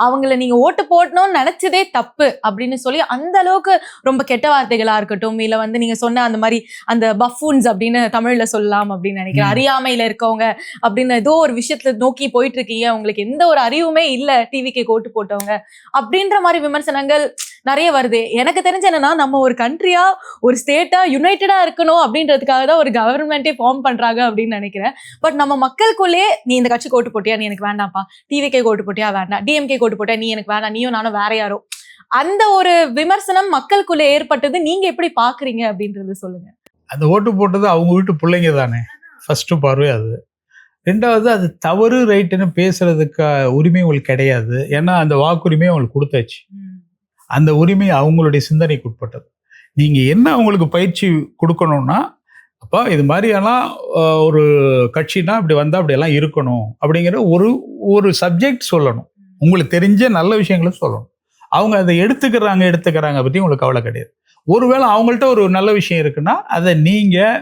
அவங்கள நீங்க ஓட்டு போடணும்னு நினைச்சதே தப்பு அப்படின்னு சொல்லி அந்த அளவுக்கு ரொம்ப கெட்ட வார்த்தைகளா இருக்கட்டும், இல்ல வந்து நீங்க சொன்ன அந்த மாதிரி அந்த பஃபூன்ஸ் அப்படின்னு தமிழ்ல சொல்லலாம் அப்படின்னு நினைக்கிறேன், அறியாமையில இருக்கவங்க அப்படின்னு ஏதோ ஒரு விஷயத்துல நோக்கி போயிட்டு இருக்கீங்க, உங்களுக்கு எந்த ஒரு அறிவுமே இல்ல டிவிகே ஓட்டு போட்டவங்க அப்படின்ற மாதிரி விமர்சனங்கள் நிறைய வருது. எனக்கு தெரிஞ்ச என்னன்னா, நம்ம ஒரு கண்ட்ரியா ஒரு ஸ்டேட்டா யுனைடடா இருக்கணும் அப்படின்றதுக்காக தான் ஒரு கவர்மெண்டே ஃபார்ம் பண்றாங்க அப்படின்னு நினைக்கிறேன். பட் நம்ம மக்களுக்குள்ளே, நீ இந்த கட்சிக்கு ஓட்டு போட்டியா, நீ எனக்கு வேண்டாம்ப்பா, டிவிகே ஓட்டு போட்டியா வேண்டாம், டிஎம்கே ஓட்டு போட்டியா நீ எனக்கு வேண்டாம், நீயும் நானும் வேற யாரோ, அந்த ஒரு விமர்சனம் மக்களுக்குள்ள ஏற்பட்டது நீங்க எப்படி பாக்குறீங்க அப்படின்றது சொல்லுங்க. அந்த ஓட்டு போட்டது அவங்க வீட்டு பிள்ளைங்க தானே ஃபர்ஸ்ட் பார்வை. அது ரெண்டாவது, அது தவறு ரைட்டுன்னு பேசுறதுக்கு உரிமை உங்களுக்கு கிடையாது. ஏன்னா அந்த வாக்குரிமை அவங்களுக்கு கொடுத்தாச்சு. அந்த உரிமை அவங்களுடைய சிந்தனைக்கு உட்பட்டது. நீங்கள் என்ன அவங்களுக்கு பயிற்சி கொடுக்கணும்னா, அப்போ இது மாதிரியெல்லாம் ஒரு கட்சினா இப்படி வந்தால் அப்படியெல்லாம் இருக்கணும் அப்படிங்கிற ஒரு சப்ஜெக்ட் சொல்லணும். உங்களுக்கு தெரிஞ்ச நல்ல விஷயங்களை சொல்லணும். அவங்க அதை எடுத்துக்கிறாங்க பற்றி உங்களுக்கு கவலை கிடையாது. ஒருவேளை அவங்கள்ட்ட ஒரு நல்ல விஷயம் இருக்குன்னா அதை நீங்கள்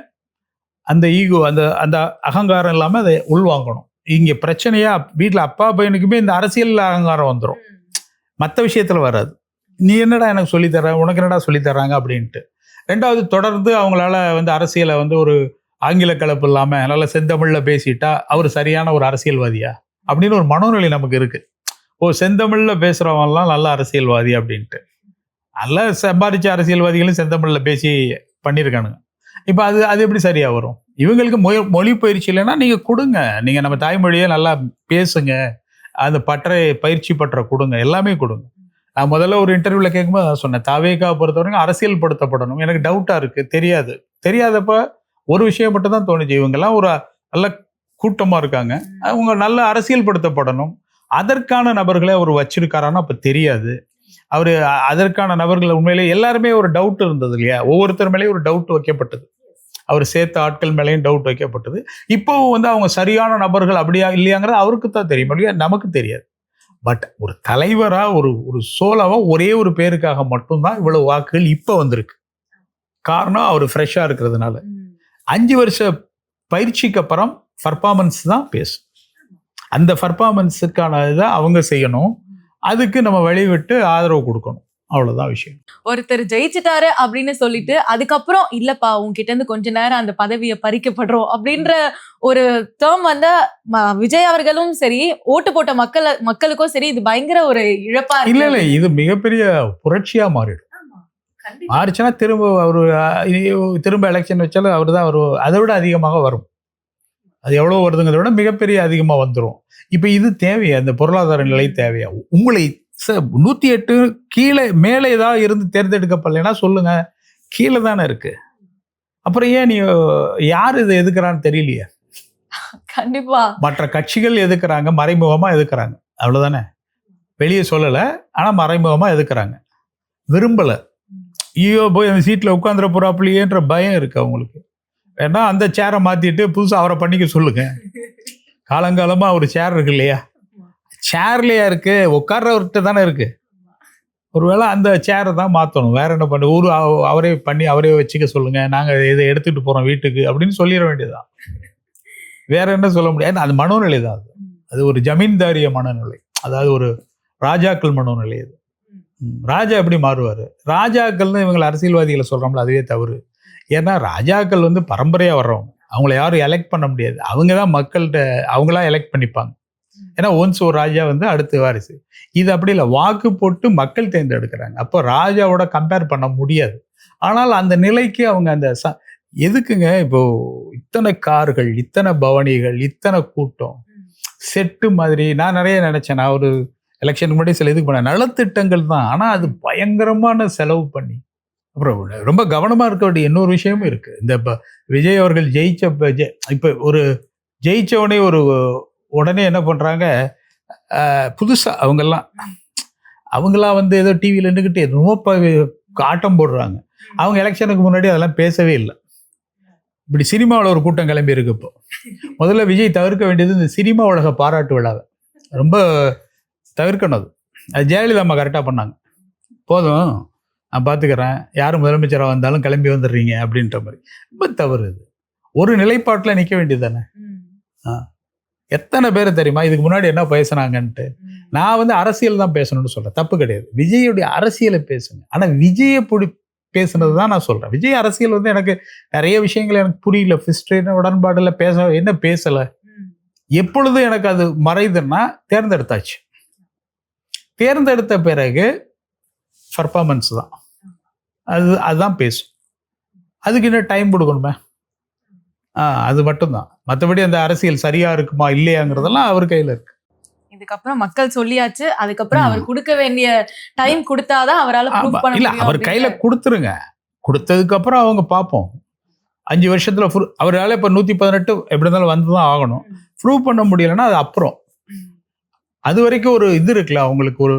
அந்த ஈகோ, அந்த அகங்காரம் இல்லாமல் அதை உள்வாங்கணும். இங்கே பிரச்சனையா வீட்டில் அப்பா பையனுக்குமே இந்த அரசியல் அகங்காரம் வந்துடும், மற்ற விஷயத்தில் வராது. நீ என்னடா எனக்கு சொல்லித்தர, உனக்கு என்னடா சொல்லித்தராங்க அப்படின்ட்டு. ரெண்டாவது, தொடர்ந்து அவங்களால வந்து அரசியலை வந்து ஒரு ஆங்கில கலப்பு இல்லாமல் நல்ல செந்தமிழில் பேசிட்டா அவர் சரியான ஒரு அரசியல்வாதியா அப்படின்னு ஒரு மனோநிலை நமக்கு இருக்குது. செந்தமிழில் பேசுகிறவங்கலாம் நல்ல அரசியல்வாதி அப்படின்ட்டு. நல்லா சம்பாதிச்ச அரசியல்வாதிகளும் செந்தமிழில் பேசி பண்ணியிருக்கானுங்க. இப்போ அது எப்படி சரியாக வரும்? இவங்களுக்கு மொழி பயிற்சி இல்லைன்னா நீங்கள் கொடுங்க, நீங்கள் நம்ம தாய்மொழியை நல்லா பேசுங்க, அந்த பயிற்சி பற்ற கொடுங்க, எல்லாமே கொடுங்க. நான் முதல்ல ஒரு இன்டர்வியூவில் கேட்கும்போது அதான் சொன்னேன், தாவேகா பொறுத்தவரைக்கும் அரசியல் படுத்தப்படணும். எனக்கு டவுட்டாக இருக்குது, தெரியாதப்ப ஒரு விஷயம் மட்டும் தான் தோணுச்சு, இவங்கெல்லாம் ஒரு நல்ல கூட்டமாக இருக்காங்க, அவங்க நல்ல அரசியல் படுத்தப்படணும். அதற்கான நபர்களை அவர் வச்சிருக்காரான்னு அப்போ தெரியாது. அவர் அதற்கான நபர்கள் உண்மையிலே எல்லாருமே ஒரு டவுட் இருந்தது இல்லையா, ஒவ்வொருத்தர் மேலேயும் ஒரு டவுட் வைக்கப்பட்டது, அவர் சேர்த்த ஆட்கள் மேலேயும் டவுட் வைக்கப்பட்டது. இப்போவும் வந்து அவங்க சரியான நபர்கள் அப்படியா இல்லையாங்கிறது அவருக்கு தான் தெரியும் இல்லையா, நமக்கு தெரியாது. பட் ஒரு தலைவராக ஒரு சோலாவாக ஒரே ஒரு பேருக்காக மட்டும்தான் இவ்வளவு வாக்குகள் இப்போ வந்திருக்கு. காரணம் அவர் ஃப்ரெஷ்ஷாக இருக்கிறதுனால. 5 வருஷ பயிற்சிக்கு அப்புறம் பர்ஃபார்மன்ஸ் தான் பேசும். அந்த பர்ஃபார்மன்ஸுக்கான இதை அவங்க செய்யணும், அதுக்கு நம்ம வழிவிட்டு ஆதரவு கொடுக்கணும், அவ்வளோதான் விஷயம். ஒருத்தர் ஜெயிச்சிட்டாரு அப்படின்னு சொல்லிட்டு அதுக்கப்புறம் இல்லப்பா உங்ககிட்ட இருந்து கொஞ்ச நேரம் அந்த பதவியை பறிக்கப்படுறோம் அப்படின்ற ஒரு டேர்ம் வந்து விஜய் அவர்களும் சரி, ஓட்டு போட்ட மக்களுக்கும் சரி, இது பயங்கர ஒரு இழப்பா இல்ல இல்ல, இது மிகப்பெரிய புரட்சியா மாறிடும். மாறிச்சுன்னா திரும்ப எலெக்ஷன் வச்சாலும் அவர் தான் வரும், அதை விட அதிகமாக வரும். அது எவ்வளோ வருதுங்கிறத விட மிகப்பெரிய அதிகமாக வந்துடும். இப்போ இது தேவையா? அந்த பொருளாதார நிலை தேவையா? உங்களை 108 கீழே மேலே ஏதாவது இருந்து தேர்ந்தெடுக்கப்படலைன்னா சொல்லுங்க, கீழே தானே இருக்கு. அப்புறம் ஏன் நீ யார் இதை எதுக்குறான்னு தெரியலையே. கண்டிப்பா மற்ற கட்சிகள் எதுக்குறாங்க, மறைமுகமா எதுக்குறாங்க, அவ்வளவுதானே. வெளியே சொல்லலை, ஆனா மறைமுகமா எதுக்குறாங்க. விரும்பல, ஐயோ போய் அந்த சீட்ல உட்காந்துட போறாப்புலையேன்ற பயம் இருக்கு அவங்களுக்கு. ஏன்னா அந்த சேரை மாத்திட்டு புதுசாக அவரை பண்ணிக்க சொல்லுங்க. காலங்காலமா ஒரு சேர் இருக்கு இல்லையா, சேர்லையா இருக்கு, உட்கார்றவர்கிட்ட தானே இருக்கு. ஒருவேளை அந்த சேரை தான் மாற்றணும், வேற என்ன பண்ண அவரே பண்ணி அவரே வச்சுக்க சொல்லுங்க, நாங்கள் இதை எடுத்துட்டு போறோம் வீட்டுக்கு அப்படின்னு சொல்லிட வேண்டியதுதான். வேற என்ன சொல்ல முடியாது. அது மனோநிலை தான். அது ஒரு ஜமீன்தாரிய மனநிலை, அதாவது ஒரு ராஜாக்கள் மனோநிலை. அது ராஜா எப்படி மாறுவார்? ராஜாக்கள்னு இவங்களை அரசியல்வாதிகளை சொல்கிறோம்ல, அதுவே தவறு. ஏன்னா ராஜாக்கள் வந்து பரம்பரையாக வர்றவங்க, அவங்கள யாரும் எலெக்ட் பண்ண முடியாது. அவங்க தான் மக்கள்கிட்ட அவங்களா எலெக்ட் பண்ணிப்பாங்க. ஏன்னா ஒன்ஸ் ஒரு ராஜா வந்து அடுத்த வாரிசு. இது அப்படி இல்லை, வாக்கு போட்டு மக்கள் தேர்ந்தெடுக்கிறாங்க. அப்போ ராஜாவோட கம்பேர் பண்ண முடியாது. ஆனால் அந்த நிலைக்கு அவங்க அந்த எதுக்குங்க இப்போ இத்தனை கார்கள், இத்தனை பவனிகள், இத்தனை கூட்டம், செட்டு மாதிரி. நான் நிறைய நினைச்சேன், நான் ஒரு எலெக்ஷனுக்கு முன்னாடி சில இதுக்கு போனேன், நலத்திட்டங்கள் தான். ஆனால் அது பயங்கரமான செலவு பண்ணி. அப்புறம் ரொம்ப கவனமாக இருக்க வேண்டிய இன்னொரு விஷயமும் இருக்கு. இந்த விஜய் அவர்கள் இப்போ ஒரு ஜெயிச்சவனே உடனே என்ன பண்றாங்க, புதுசா அவங்கெல்லாம் வந்து ஏதோ டிவியில் நின்றுக்கிட்டு எதுவும் ஆட்டம் போடுறாங்க. அவங்க எலெக்ஷனுக்கு முன்னாடி அதெல்லாம் பேசவே இல்லை. இப்படி சினிமாவில் ஒரு கூட்டம் கிளம்பி இருக்கு. இப்போ முதல்ல விஜய் தவிர்க்க வேண்டியது இந்த சினிமா உலக பாராட்டு விழாவை ரொம்ப தவிர்க்கணும். அது ஜெயலலிதா அம்மா கரெக்டாக பண்ணாங்க. போதும், நான் பார்த்துக்கிறேன், யார் முதலமைச்சராக வந்தாலும் கிளம்பி வந்துடுறீங்க அப்படின்ற மாதிரி. ரொம்ப தவறு. இது ஒரு நிலைப்பாட்டில் நிற்க வேண்டியது தானே. எத்தனை பேர் தெரியுமா இதுக்கு முன்னாடி என்ன பேசுனாங்கன்ட்டு. நான் வந்து அரசியல் தான் பேசணும்னு சொல்கிறேன், தப்பு கிடையாது. விஜயுடைய அரசியலை பேசுங்க. ஆனால் விஜயை பேசுனது தான் நான் சொல்கிறேன். விஜய் அரசியல் வந்து எனக்கு நிறைய விஷயங்கள் எனக்கு புரியல, ஃபிஸ்ட்ரேன உடன்பாடு இல்லை, என்ன பேசலை. எப்பொழுது எனக்கு அது மறைதுன்னா தேர்ந்தெடுத்தாச்சு. தேர்ந்தெடுத்த பிறகு பர்ஃபார்மன்ஸ் தான், அதுதான் பேசும். அதுக்கு இன்னும் டைம் கொடுக்கணுமே, அது மட்டும்தான். மற்றபடி அந்த அரசியல் சரியா இருக்குமா இல்லையாங்கிறதெல்லாம் அவர் கையில் இருக்கு. இதுக்கப்புறம் மக்கள் சொல்லியாச்சு, அதுக்கப்புறம் அவர் கொடுக்க வேண்டிய டைம் கொடுத்தாதான் அவரால் ப்ரூவ் பண்ண முடியும். அவர் கையில கொடுத்துருங்க, கொடுத்ததுக்கு அப்புறம் அவங்க பார்ப்போம். 5 வருஷத்துல அவரால் இப்போ 118 எப்படி இருந்தாலும் வந்துதான் ஆகணும். ப்ரூவ் பண்ண முடியலைன்னா அது அப்புறம். அது வரைக்கும் ஒரு இது இருக்குல்ல, அவங்களுக்கு ஒரு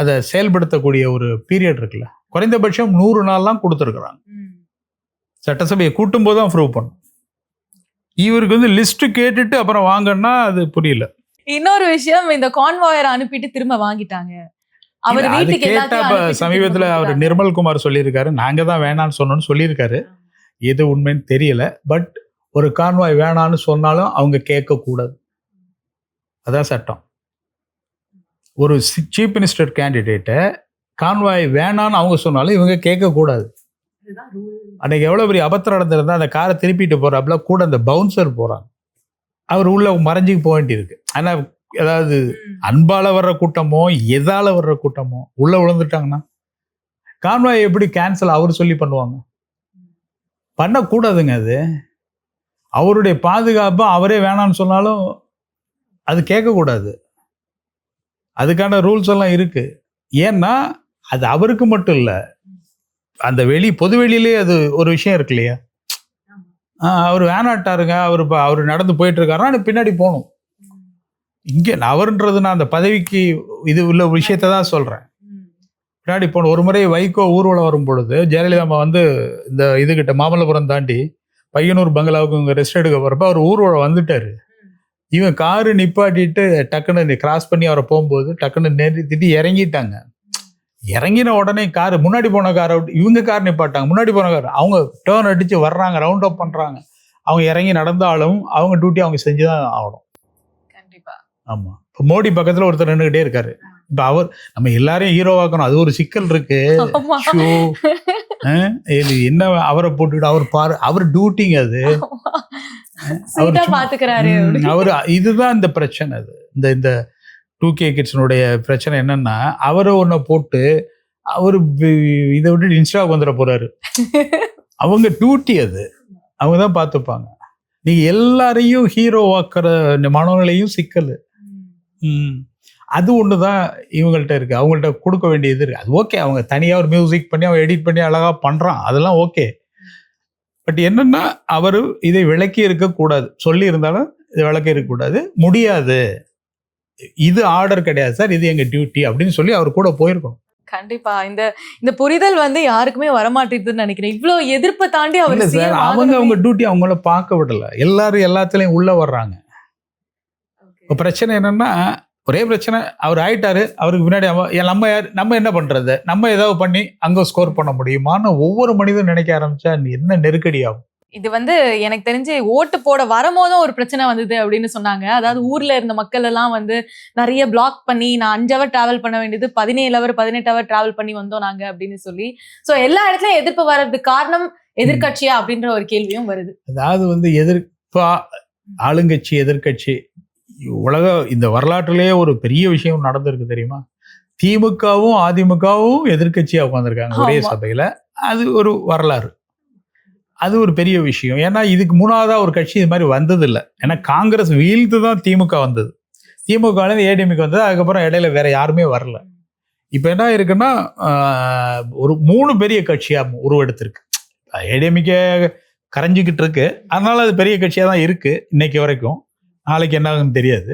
அதை செயல்படுத்தக்கூடிய ஒரு பீரியட் இருக்குல்ல. குறைந்தபட்சம் 100 நாள்லாம் கொடுத்துருக்குறாங்க. சட்டசபையை கூட்டும் போது தான் ப்ரூவ் பண்ணும். இவருக்கு வந்து லிஸ்ட் கேட்டுட்டு அப்புறம் வாங்கன்னா அது புரியல. இன்னொரு விஷயம், இந்த கான்வாயர் அனுப்பிட்டு திரும்ப வாங்கிட்டாங்க. அவர் வீட்டுக்கு சமீபத்துல அவர் நிர்மல்குமார் சொல்லியிருக்காரு, நாங்க தான் வேணான்னு சொன்னோம்னு சொல்லியிருக்காரு. எது உண்மைன்னு தெரியல. பட் ஒரு கான்வாய் வேணான்னு சொன்னாலும் அவங்க கேட்க கூடாது, அதான் சட்டம். ஒரு சீஃப் மினிஸ்டர் கேண்டிடேட்டை கான்வாய் வேணான்னு அவங்க சொன்னாலும் இவங்க கேட்கக்கூடாது. அன்னைக்கு எவ்வளோ பெரிய அபத்திரம் நடந்திருந்தா, அந்த காரை திருப்பிட்டு போகிறாப்புல கூட அந்த பவுன்சர் போகிறாங்க, அவர் உள்ள மறைஞ்சிக்கு போக வேண்டியிருக்கு. ஆனால் ஏதாவது அன்பால் வர்ற கூட்டமோ எதால் வர்ற கூட்டமோ உள்ளே விழுந்துட்டாங்கன்னா கான்வாய் எப்படி கேன்சல் அவர் சொல்லி பண்ணுவாங்க? பண்ணக்கூடாதுங்க. அது அவருடைய பாதுகாப்பு, அவரே வேணான்னு சொன்னாலும் அது கேட்கக்கூடாது. அதுக்கான ரூல்ஸ் எல்லாம் இருக்கு. ஏன்னா அது அவருக்கு மட்டும் இல்லை, அந்த பொது வெளியிலே அது ஒரு விஷயம் இருக்கு இல்லையா. அவர் வேணாட்டாருங்க, அவர் நடந்து போயிட்டு இருக்காருன்னா பின்னாடி போகணும். இங்கே அவருன்றது நான் அந்த பதவிக்கு இது உள்ள விஷயத்த தான் சொல்றேன். பின்னாடி போகணும். ஒரு முறை வைகோ ஊர்வலம் வரும் பொழுது ஜெயலலிதா அம்மா வந்து இந்த இதுகிட்ட மாமல்லபுரம் தாண்டி பையனூர் பங்களாவுக்கு இங்கே ரெஸ்ட் எடுக்க போகிறப்ப அவர் ஊர்வலம் வந்துட்டாரு. இவன் காரு நிப்பாட்டிட்டு டக்குன்னு கிராஸ் பண்ணி அவரை போகும்போது டக்குன்னு நிறுத்திட்டு இறங்கிட்டாங்க. இறங்கின உடனே காரு முன்னாடி போன காரை விட்டு இவங்க கார் நிப்பாட்டாங்க. முன்னாடி போன கார் அவங்க டேர்ன் அடிச்சு வர்றாங்க, ரவுண்ட் அப் பண்றாங்க. அவங்க இறங்கி நடந்தாலும் அவங்க டியூட்டி அவங்க செஞ்சுதான் ஆகணும். கண்டிப்பா. ஆமா. இப்போ மோடி பக்கத்துல ஒருத்தர் நின்றுகிட்டே இருக்காரு. இப்ப அவர் நம்ம எல்லாரையும் ஹீரோவாக்கணும், அது ஒரு சிக்கல் இருக்கு. ஆமா. ஷோ இது என்ன அவரை போட்டுக்கிட்டு அவர் பாரு, அவர் டியூட்டிங்க அது. சீட்டா பாத்துக்கிறாரு. அவர் இதுதான் இந்த பிரச்சனை. அது இந்த இந்த 2K கிட்ஸனுடைய பிரச்சனை என்னன்னா, அவரை ஒன்ன போட்டு அவரு இதை விட்டு இன்ஸ்டாவுக்கு வந்துட போறாரு. அவங்க டியூட்டி அது, அவங்க தான் பார்த்துப்பாங்க. நீங்க எல்லாரையும் ஹீரோவாக்குற மனநிலையும் சிக்கல். அது ஒண்ணுதான் இவங்கள்ட்ட இருக்கு. அவங்கள்ட்ட கொடுக்க வேண்டியது இருக்கு. அது ஓகே, அவங்க தனியா ஒரு மியூசிக் பண்ணி அவன் எடிட் பண்ணி அழகா பண்றான், அதெல்லாம் ஓகே. பட் என்னன்னா அவரு இதை விளக்கி இருக்கக்கூடாது. சொல்லி இருந்தாலும் இதை விளக்கி இருக்கக்கூடாது, முடியாது, இது ஆர்டர் கிடையாது சார், இது எங்க டியூட்டி அப்படின்னு சொல்லி அவர் கூட போயிருக்கணும். கண்டிப்பா. இந்த புரிதல் யாருக்குமே வரமாட்டேங்குதுன்னு நினைக்கிறேன். இவ்வளவு எதிர்ப்பை தாண்டி அவர் சார் அவங்க டியூட்டி அவங்கள பார்க்க விடல. எல்லாரும் எல்லாத்துலயும் உள்ள வர்றாங்க. இப்போ பிரச்சனை என்னன்னா, ஒரே பிரச்சனை, அவர் ஆயிட்டாரு, அவருக்கு பின்னாடி நம்ம யார், நம்ம என்ன பண்றது, நம்ம ஏதாவது பண்ணி அங்க ஸ்கோர் பண்ண முடியுமான்னு ஒவ்வொரு மனிதனும் நினைக்க ஆரம்பிச்சா என்ன நெருக்கடி ஆகும். இது எனக்கு தெரிஞ்சு ஓட்டு போட வரும்போதும் ஒரு பிரச்சனை வந்தது அப்படின்னு சொன்னாங்க. அதாவது ஊர்ல இருந்த மக்கள் எல்லாம் நிறைய பிளாக் பண்ணி, நான் 5 hour டிராவல் பண்ண வேண்டியது 17 hour 18 hour டிராவல் பண்ணி வந்தோம் நாங்க அப்படின்னு சொல்லி. சோ எல்லா இடத்துலயும் எதிர்ப்பு வர்றதுக்கு காரணம் எதிர்கட்சியா அப்படின்ற ஒரு கேள்வியும் வருது. அதாவது எதிர்ப்பா ஆளுங்கட்சி எதிர்கட்சி, உலக இந்த வரலாற்றிலேயே ஒரு பெரிய விஷயம் நடந்திருக்கு தெரியுமா? திமுகவும் அதிமுகவும் எதிர்கட்சியா உட்காந்துருக்காங்க ஒரே சபையில. அது ஒரு வரலாறு, அது ஒரு பெரிய விஷயம். ஏன்னா இதுக்கு மூணாவதா ஒரு கட்சி இது மாதிரி வந்தது இல்லை. ஏன்னா காங்கிரஸ் வீழ்த்து தான் திமுக வந்தது, திமுக ஏடிஎம்கே வந்தது, அதுக்கப்புறம் இடையில வேற யாருமே வரல. இப்ப என்ன இருக்குன்னா ஒரு 3 பெரிய கட்சியா உருவெடுத்திருக்கு. ஏடிஎம்கே கரைஞ்சிக்கிட்டு இருக்கு, அதனால அது பெரிய கட்சியா தான் இருக்கு இன்னைக்கு வரைக்கும். நாளைக்கு என்ன ஆகுன்னு தெரியாது.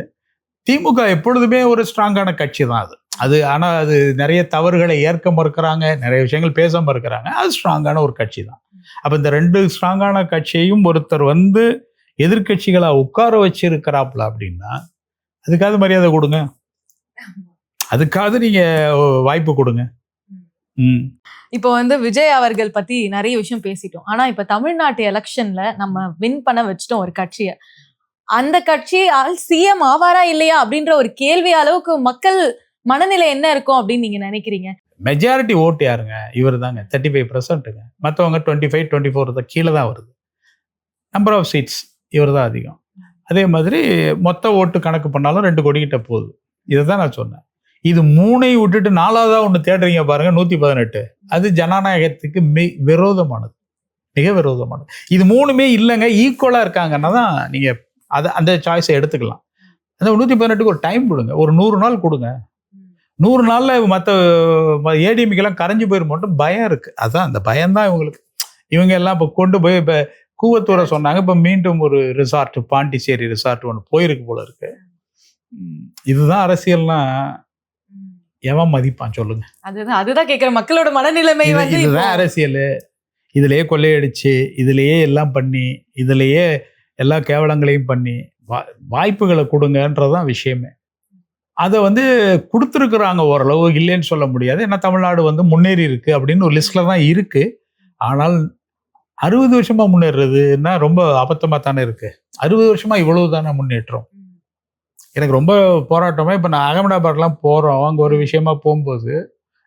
திமுக எப்பொழுதுமே ஒரு ஸ்ட்ராங்கான கட்சி தான் அது. ஆனால் அது நிறைய தவறுகளை ஏற்க மறுக்கிறாங்க, நிறைய விஷயங்கள் பேச மறுக்கிறாங்க. அது ஸ்ட்ராங்கான ஒரு கட்சி தான். அப்போ இந்த 2 ஸ்ட்ராங்கான கட்சியையும் ஒருத்தர் எதிர்கட்சிகளை உட்கார வச்சிருக்கிறாப்புல அப்படின்னா அதுக்காவது மரியாதை கொடுங்க, அதுக்காவது நீங்க வாய்ப்பு கொடுங்க. இப்போ விஜய் அவர்கள் பத்தி நிறைய விஷயம் பேசிட்டோம். ஆனா இப்ப தமிழ்நாட்டு எலெக்ஷன்ல நம்ம வின் பண்ண வச்சிட்டோம் ஒரு கட்சியை. அந்த கட்சியால் சிஎம் ஆவாரா இல்லையா அப்படின்ற ஒரு கேள்வி அளவுக்கு மக்கள் மனநிலை என்ன இருக்கும் அப்படின்னு நீங்க நினைக்கிறீங்க? மெஜாரிட்டி ஓட்டு யாருங்க? இவர் தாங்க, 35%. மற்றவங்க 25-24 கீழே தான் வருது. நம்பர் ஆஃப் சீட்ஸ் இவர் தான் அதிகம். அதே மாதிரி மொத்த ஓட்டு கணக்கு பண்ணாலும் 2 கோடி கிட்ட போகுது. இதை தான் நான் சொன்னேன். இது 3ஐ விட்டுட்டு 4வதா ஒன்று தேடுறீங்க பாருங்க, 118. அது ஜனநாயகத்துக்கு விரோதமானது, மிக விரோதமானது. இது 3மே இல்லைங்க, ஈக்குவலா இருக்காங்கன்னா தான் நீங்க அந்த சாய்ஸை எடுத்துக்கலாம். அந்த 118க்கு ஒரு டைம் கொடுங்க, ஒரு 100 நாள் கொடுங்க. 100 நாள்ல மற்ற ஏடிஎம்கெல்லாம் கரைஞ்சு போயிருமோட்டு பயம் இருக்கு. அதான் அந்த பயம்தான் இவங்களுக்கு. இவங்க எல்லாம் இப்போ கொண்டு போய் இப்போ கூவத்தூரை சொன்னாங்க, இப்போ மீண்டும் ஒரு ரிசார்ட், பாண்டிச்சேரி ரிசார்ட் ஒன்று போயிருக்கு போல இருக்கு. இதுதான் அரசியல்னா எவன் மதிப்பான் சொல்லுங்க? அதுதான் கேட்கிற மக்களோட மனநிலைமை. இதுதான் அரசியல். இதுலயே கொள்ளையடிச்சு, இதுலயே எல்லாம் பண்ணி, இதுலயே எல்லா கேவலங்களையும் பண்ணி வாய்ப்புகளை கொடுங்கன்றதான் விஷயமே. அதை கொடுத்துருக்குறாங்க ஓரளவு, இல்லைன்னு சொல்ல முடியாது. ஏன்னா தமிழ்நாடு முன்னேறி இருக்கு அப்படின்னு ஒரு லிஸ்ட்ல தான் இருக்கு. ஆனால் 60 வருஷமா முன்னேறதுன்னா ரொம்ப அபத்தமா தானே இருக்கு. 60 வருஷமா இவ்வளவு தானே முன்னேற்றம். எனக்கு ரொம்ப போராட்டமா இப்போ நான் அகமதாபாத்லாம் போறோம், அங்கே ஒரு விஷயமா போகும்போது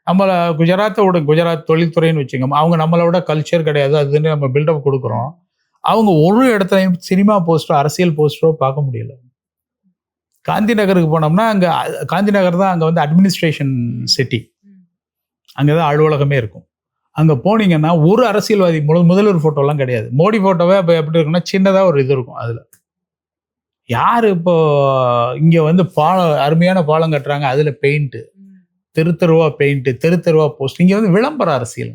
நம்மளை குஜராத் தொழில்துறைன்னு வச்சுக்கோங்க, அவங்க நம்மளை விட கல்ச்சர் கிடையாது அதுன்னு நம்ம பில்டப் கொடுக்குறோம். அவங்க ஒரு இடத்துலையும் சினிமா போஸ்டரோ அரசியல் போஸ்டரோ பார்க்க முடியல. காந்தி நகருக்கு போனோம்னா அங்கே காந்தி நகர் தான் அங்கே அட்மினிஸ்ட்ரேஷன் சிட்டி, அங்கே தான் அலுவலகமே இருக்கும். அங்கே போனீங்கன்னா ஒரு அரசியல்வாதி முதல்வர் ஃபோட்டோலாம் கிடையாது. மோடி ஃபோட்டோவே இப்போ எப்படி இருக்குன்னா சின்னதாக ஒரு இது இருக்கும். அதில் யார் இப்போ இங்கே பாலம், அருமையான பாலம் கட்டுறாங்க, அதில் பெயிண்ட்டு, தெருவா பெயிண்ட்டு, தெருவா போஸ்ட். இங்கே விளம்பர அரசியல்,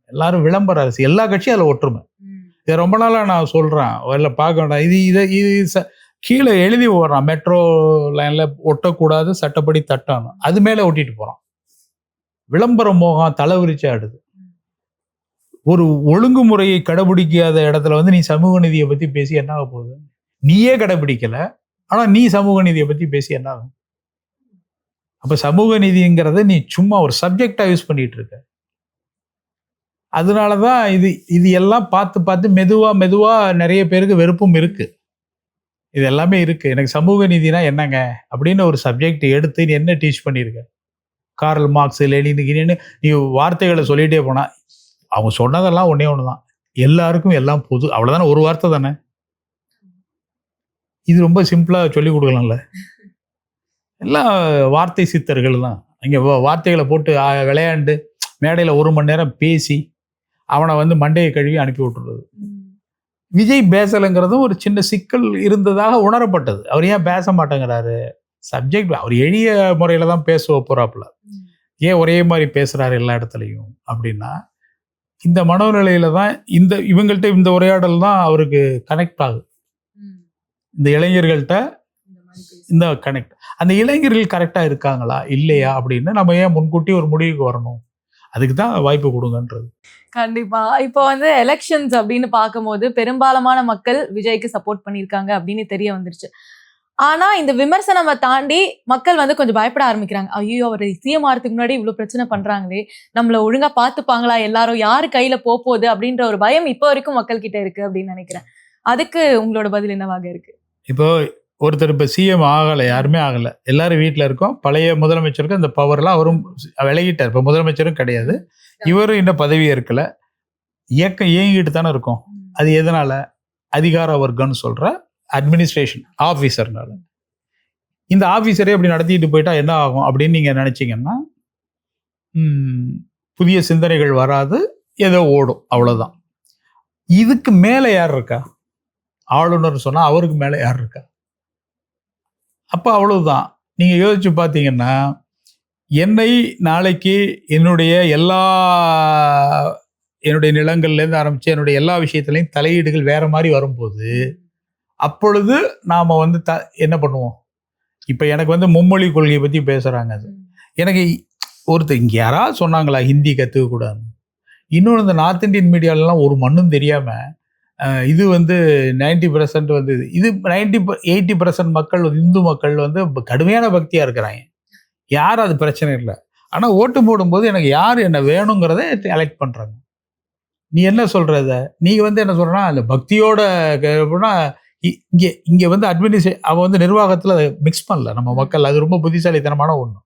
எல்லாரும் விளம்பர அரசியல், எல்லா கட்சியும் அதில் ஒற்றுமை. இதை ரொம்ப நாளாக நான் சொல்கிறேன், வரல பார்க்க வேண்டாம். இது கீழே எழுதி போடுறான், மெட்ரோ லைனில் ஒட்டக்கூடாது, சட்டப்படி தட்டணும், அது மேலே ஒட்டிட்டு போகிறான். விளம்பர மோகம் தலை விரிச்சு ஆடுது. ஒரு ஒழுங்குமுறையை கடைபிடிக்காத இடத்துல நீ சமூக நீதியை பற்றி பேசி என்ன ஆக போகுது? நீயே கடைபிடிக்கல, ஆனால் நீ சமூக நீதியை பற்றி பேசி என்ன ஆகும்? அப்போ சமூக நீதிங்கிறத நீ சும்மா ஒரு சப்ஜெக்டாக யூஸ் பண்ணிட்டு இருக்க. அதனால தான் இது எல்லாம் பார்த்து மெதுவாக நிறைய பேருக்கு வெறுப்பும் இருக்குது. இது எல்லாமே இருக்குது. எனக்கு சமூக நீதினா என்னங்க அப்படின்னு ஒரு சப்ஜெக்ட் எடுத்து நீ என்ன டீச் பண்ணியிருக்க? கார்ல் மார்க்ஸ், லெனின் நீ வார்த்தைகளை சொல்லிகிட்டே போனால் அவங்க சொன்னதெல்லாம் ஒன்றே ஒன்று தான், எல்லாருக்கும் எல்லாம் பொது, அவ்வளோதானே, ஒரு வார்த்தை தானே. இது ரொம்ப சிம்பிளாக சொல்லி கொடுக்கலாம்ல. எல்லாம் வார்த்தை சித்தர்கள் தான். இங்கே வார்த்தைகளை போட்டு விளையாண்டு மேடையில் 1 மணி நேரம் பேசி அவனை வந்து மண்டையை கழுவி அனுப்பி விட்டுறது. விஜய் பேசலைங்கிறதும் ஒரு சின்ன சிக்கல் இருந்ததாக உணரப்பட்டது. அவர் ஏன் பேச மாட்டேங்கிறாரு? சப்ஜெக்ட் அவர் எளிய முறையில் தான் பேச போகிறாப்புல, ஏன் ஒரே மாதிரி பேசுகிறாரு எல்லா இடத்துலையும் அப்படின்னா, இந்த மனோநிலையில தான் இவங்கள்ட்ட இந்த உரையாடல் தான் அவருக்கு கனெக்ட் ஆகுது. இந்த இளைஞர்கள்ட்ட இந்த கனெக்ட், அந்த இளைஞர்கள் கரெக்டாக இருக்காங்களா இல்லையா அப்படின்னு நம்ம ஏன் முன்கூட்டி ஒரு முடிவுக்கு வரணும்? அதுக்கு தான் வாய்ப்பு கொடுங்கன்றது. கண்டிப்பா. இப்போ வந்து எலெக்ஷன்ஸ் அப்படின்னு பார்க்கும்போது பெரும்பாலான மக்கள் விஜய்க்கு சப்போர்ட் பண்ணியிருக்காங்க அப்படின்னு தெரிய வந்துருச்சு. ஆனா இந்த விமர்சனத்தை தாண்டி மக்கள் வந்து கொஞ்சம் பயப்பட ஆரம்பிக்கிறாங்க. ஐயோ, அவர் சிஎம் ஆகிறதுக்கு முன்னாடி இவ்வளவு பிரச்சனை பண்றாங்களே, நம்மள ஒழுங்கா பார்த்துப்பாங்களா, எல்லாரும் யாரு கையில போகுது அப்படின்ற ஒரு பயம் இப்போ வரைக்கும் மக்கள் கிட்ட இருக்கு அப்படின்னு நினைக்கிறேன். அதுக்கு உங்களோட பதில் என்னவாக இருக்கு? இப்போ ஒருத்தர் இப்போ சிஎம் ஆகலை, யாருமே ஆகலை, எல்லாரும் வீட்டில் இருக்கோம். பழைய முதலமைச்சருக்கு அந்த பவர்லாம் அவரும் விலகிட்டார். இப்போ முதலமைச்சரும் கிடையாது, இவரும் இன்னும் பதவி இருக்கல. இயக்கம் இயங்கிட்டு தானே இருக்கும். அது எதனால? அதிகார வர்க்கம்னு சொல்ற அட்மினிஸ்ட்ரேஷன் ஆஃபீஸர்னால. இந்த ஆஃபீஸரே அப்படி நடத்திட்டு போயிட்டா என்ன ஆகும் அப்படின்னு நீங்கள் நினச்சிங்கன்னா, புதிய சிந்தனைகள் வராது, ஏதோ ஓடும், அவ்வளோதான். இதுக்கு மேலே யார் இருக்கா? ஆளுநர் சொன்னால் அவருக்கு மேலே யார் இருக்கா? அப்போ அவ்வளவுதான். நீங்கள் யோசிச்சு பார்த்தீங்கன்னா, என்னை நாளைக்கு என்னுடைய நிலங்கள்லேருந்து ஆரம்பித்து என்னுடைய எல்லா விஷயத்துலையும் தலையீடுகள் வேற மாதிரி வரும்போது, அப்பொழுது நாம் வந்து என்ன பண்ணுவோம்? இப்போ எனக்கு வந்து மும்மொழி கொள்கையை பற்றி பேசுகிறாங்க. அது எனக்கு ஒருத்தர் இங்கே யாராவது சொன்னாங்களா ஹிந்தி கற்றுக்கக்கூடாது? இன்னொன்று, இந்த நார்த் இந்தியன் மீடியாலலாம் ஒரு மண்ணும் தெரியாமல் இது வந்து 90% வந்து இது 80% மக்கள் இந்து மக்கள் வந்து கடுமையான பக்தியாக இருக்கிறாங்க. யார் அது பிரச்சனை இல்லை. ஆனால் ஓட்டு போடும்போது எனக்கு யார் என்ன வேணுங்கிறத எலெக்ட் பண்ணுறாங்க. நீ என்ன சொல்கிறத? நீங்கள் வந்து என்ன சொல்கிறனா, அந்த பக்தியோட அப்படின்னா இங்கே வந்து அவன் வந்து நிர்வாகத்தில் அதை மிக்ஸ் பண்ணல நம்ம மக்கள். அது ரொம்ப புத்திசாலித்தனமான ஒன்று.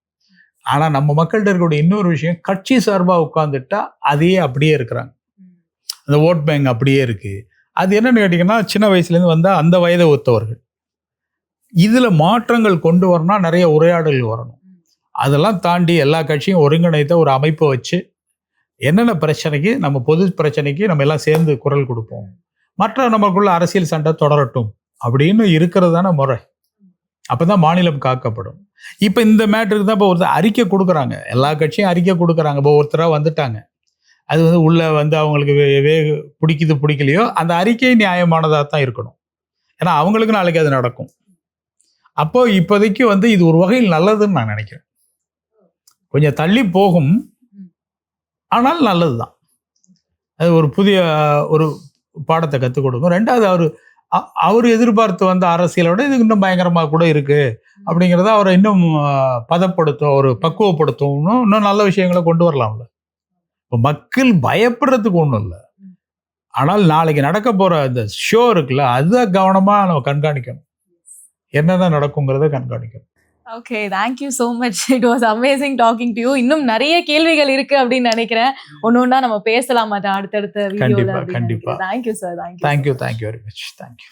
ஆனால் நம்ம மக்கள்கிட்ட இருக்கக்கூடிய இன்னொரு விஷயம், கட்சி சார்பாக உட்காந்துட்டா அதையே அப்படியே இருக்கிறாங்க. அந்த ஓட் பேங்க் அப்படியே இருக்குது. அது என்னன்னு கேட்டிங்கன்னா, சின்ன வயசுலேருந்து வந்தால் அந்த வயதை ஒத்தவர்கள். இதில் மாற்றங்கள் கொண்டு வரணும்னா நிறைய உரையாடல்கள் வரணும். அதெல்லாம் தாண்டி எல்லா கட்சியும் ஒருங்கிணைத்த ஒரு அமைப்பை வச்சு என்னென்ன பிரச்சனைக்கு, நம்ம பொது பிரச்சனைக்கு நம்ம எல்லாம் சேர்ந்து குரல் கொடுப்போம், மற்ற நமக்குள்ள அரசியல் சண்டை தொடரட்டும் அப்படின்னு இருக்கிறது தானே முறை. அப்போ தான் மாநிலம் காக்கப்படும். இப்போ இந்த மேட்டருக்கு தான் இப்போ ஒருத்தர் அறிக்கை கொடுக்குறாங்க, எல்லா கட்சியும் அறிக்கை கொடுக்குறாங்க. இப்போ ஒருத்தராக வந்துட்டாங்க, அது வந்து உள்ளே வந்து அவங்களுக்கு பிடிக்கலையோ அந்த அறிக்கை நியாயமானதாக தான் இருக்கணும். ஏன்னா அவங்களுக்கு நாளைக்கு அது நடக்கும். அப்போ இப்போதைக்கு வந்து இது ஒரு வகையில் நல்லதுன்னு நான் நினைக்கிறேன். கொஞ்சம் தள்ளி போகும், ஆனால் நல்லது தான். அது ஒரு புதிய ஒரு பாடத்தை கற்றுக் கொடுக்கும். ரெண்டாவது, அவர் எதிர்பார்த்து வந்த அரசியலோட இது இன்னும் பயங்கரமாக கூட இருக்குது அப்படிங்கிறத அவரை இன்னும் பதப்படுத்தும், ஒரு பக்குவப்படுத்தும், இன்னும் நல்ல விஷயங்களை கொண்டு வரலாம்ல. இப்போ மக்கள் பயப்படுறதுக்கு ஒன்றும் இல்லை, ஆனால் நாளைக்கு நடக்க போகிற அந்த ஷோ இருக்குல்ல, அதை கவனமாக நம்ம கண்காணிக்கணும், என்னதான் நடக்குங்கிறத கண்காணிக்கணும். Okay, thank you so much. It was amazing talking to you. இன்னும் நிறைய கேள்விகள் இருக்கு அப்படின்னு நினைக்கிறேன். ஒன்று நம்ம பேசலாம் அடுத்தடுத்த வீடியோவில். கண்டிப்பாக. Thank you sir. Thank you very much. Thank you.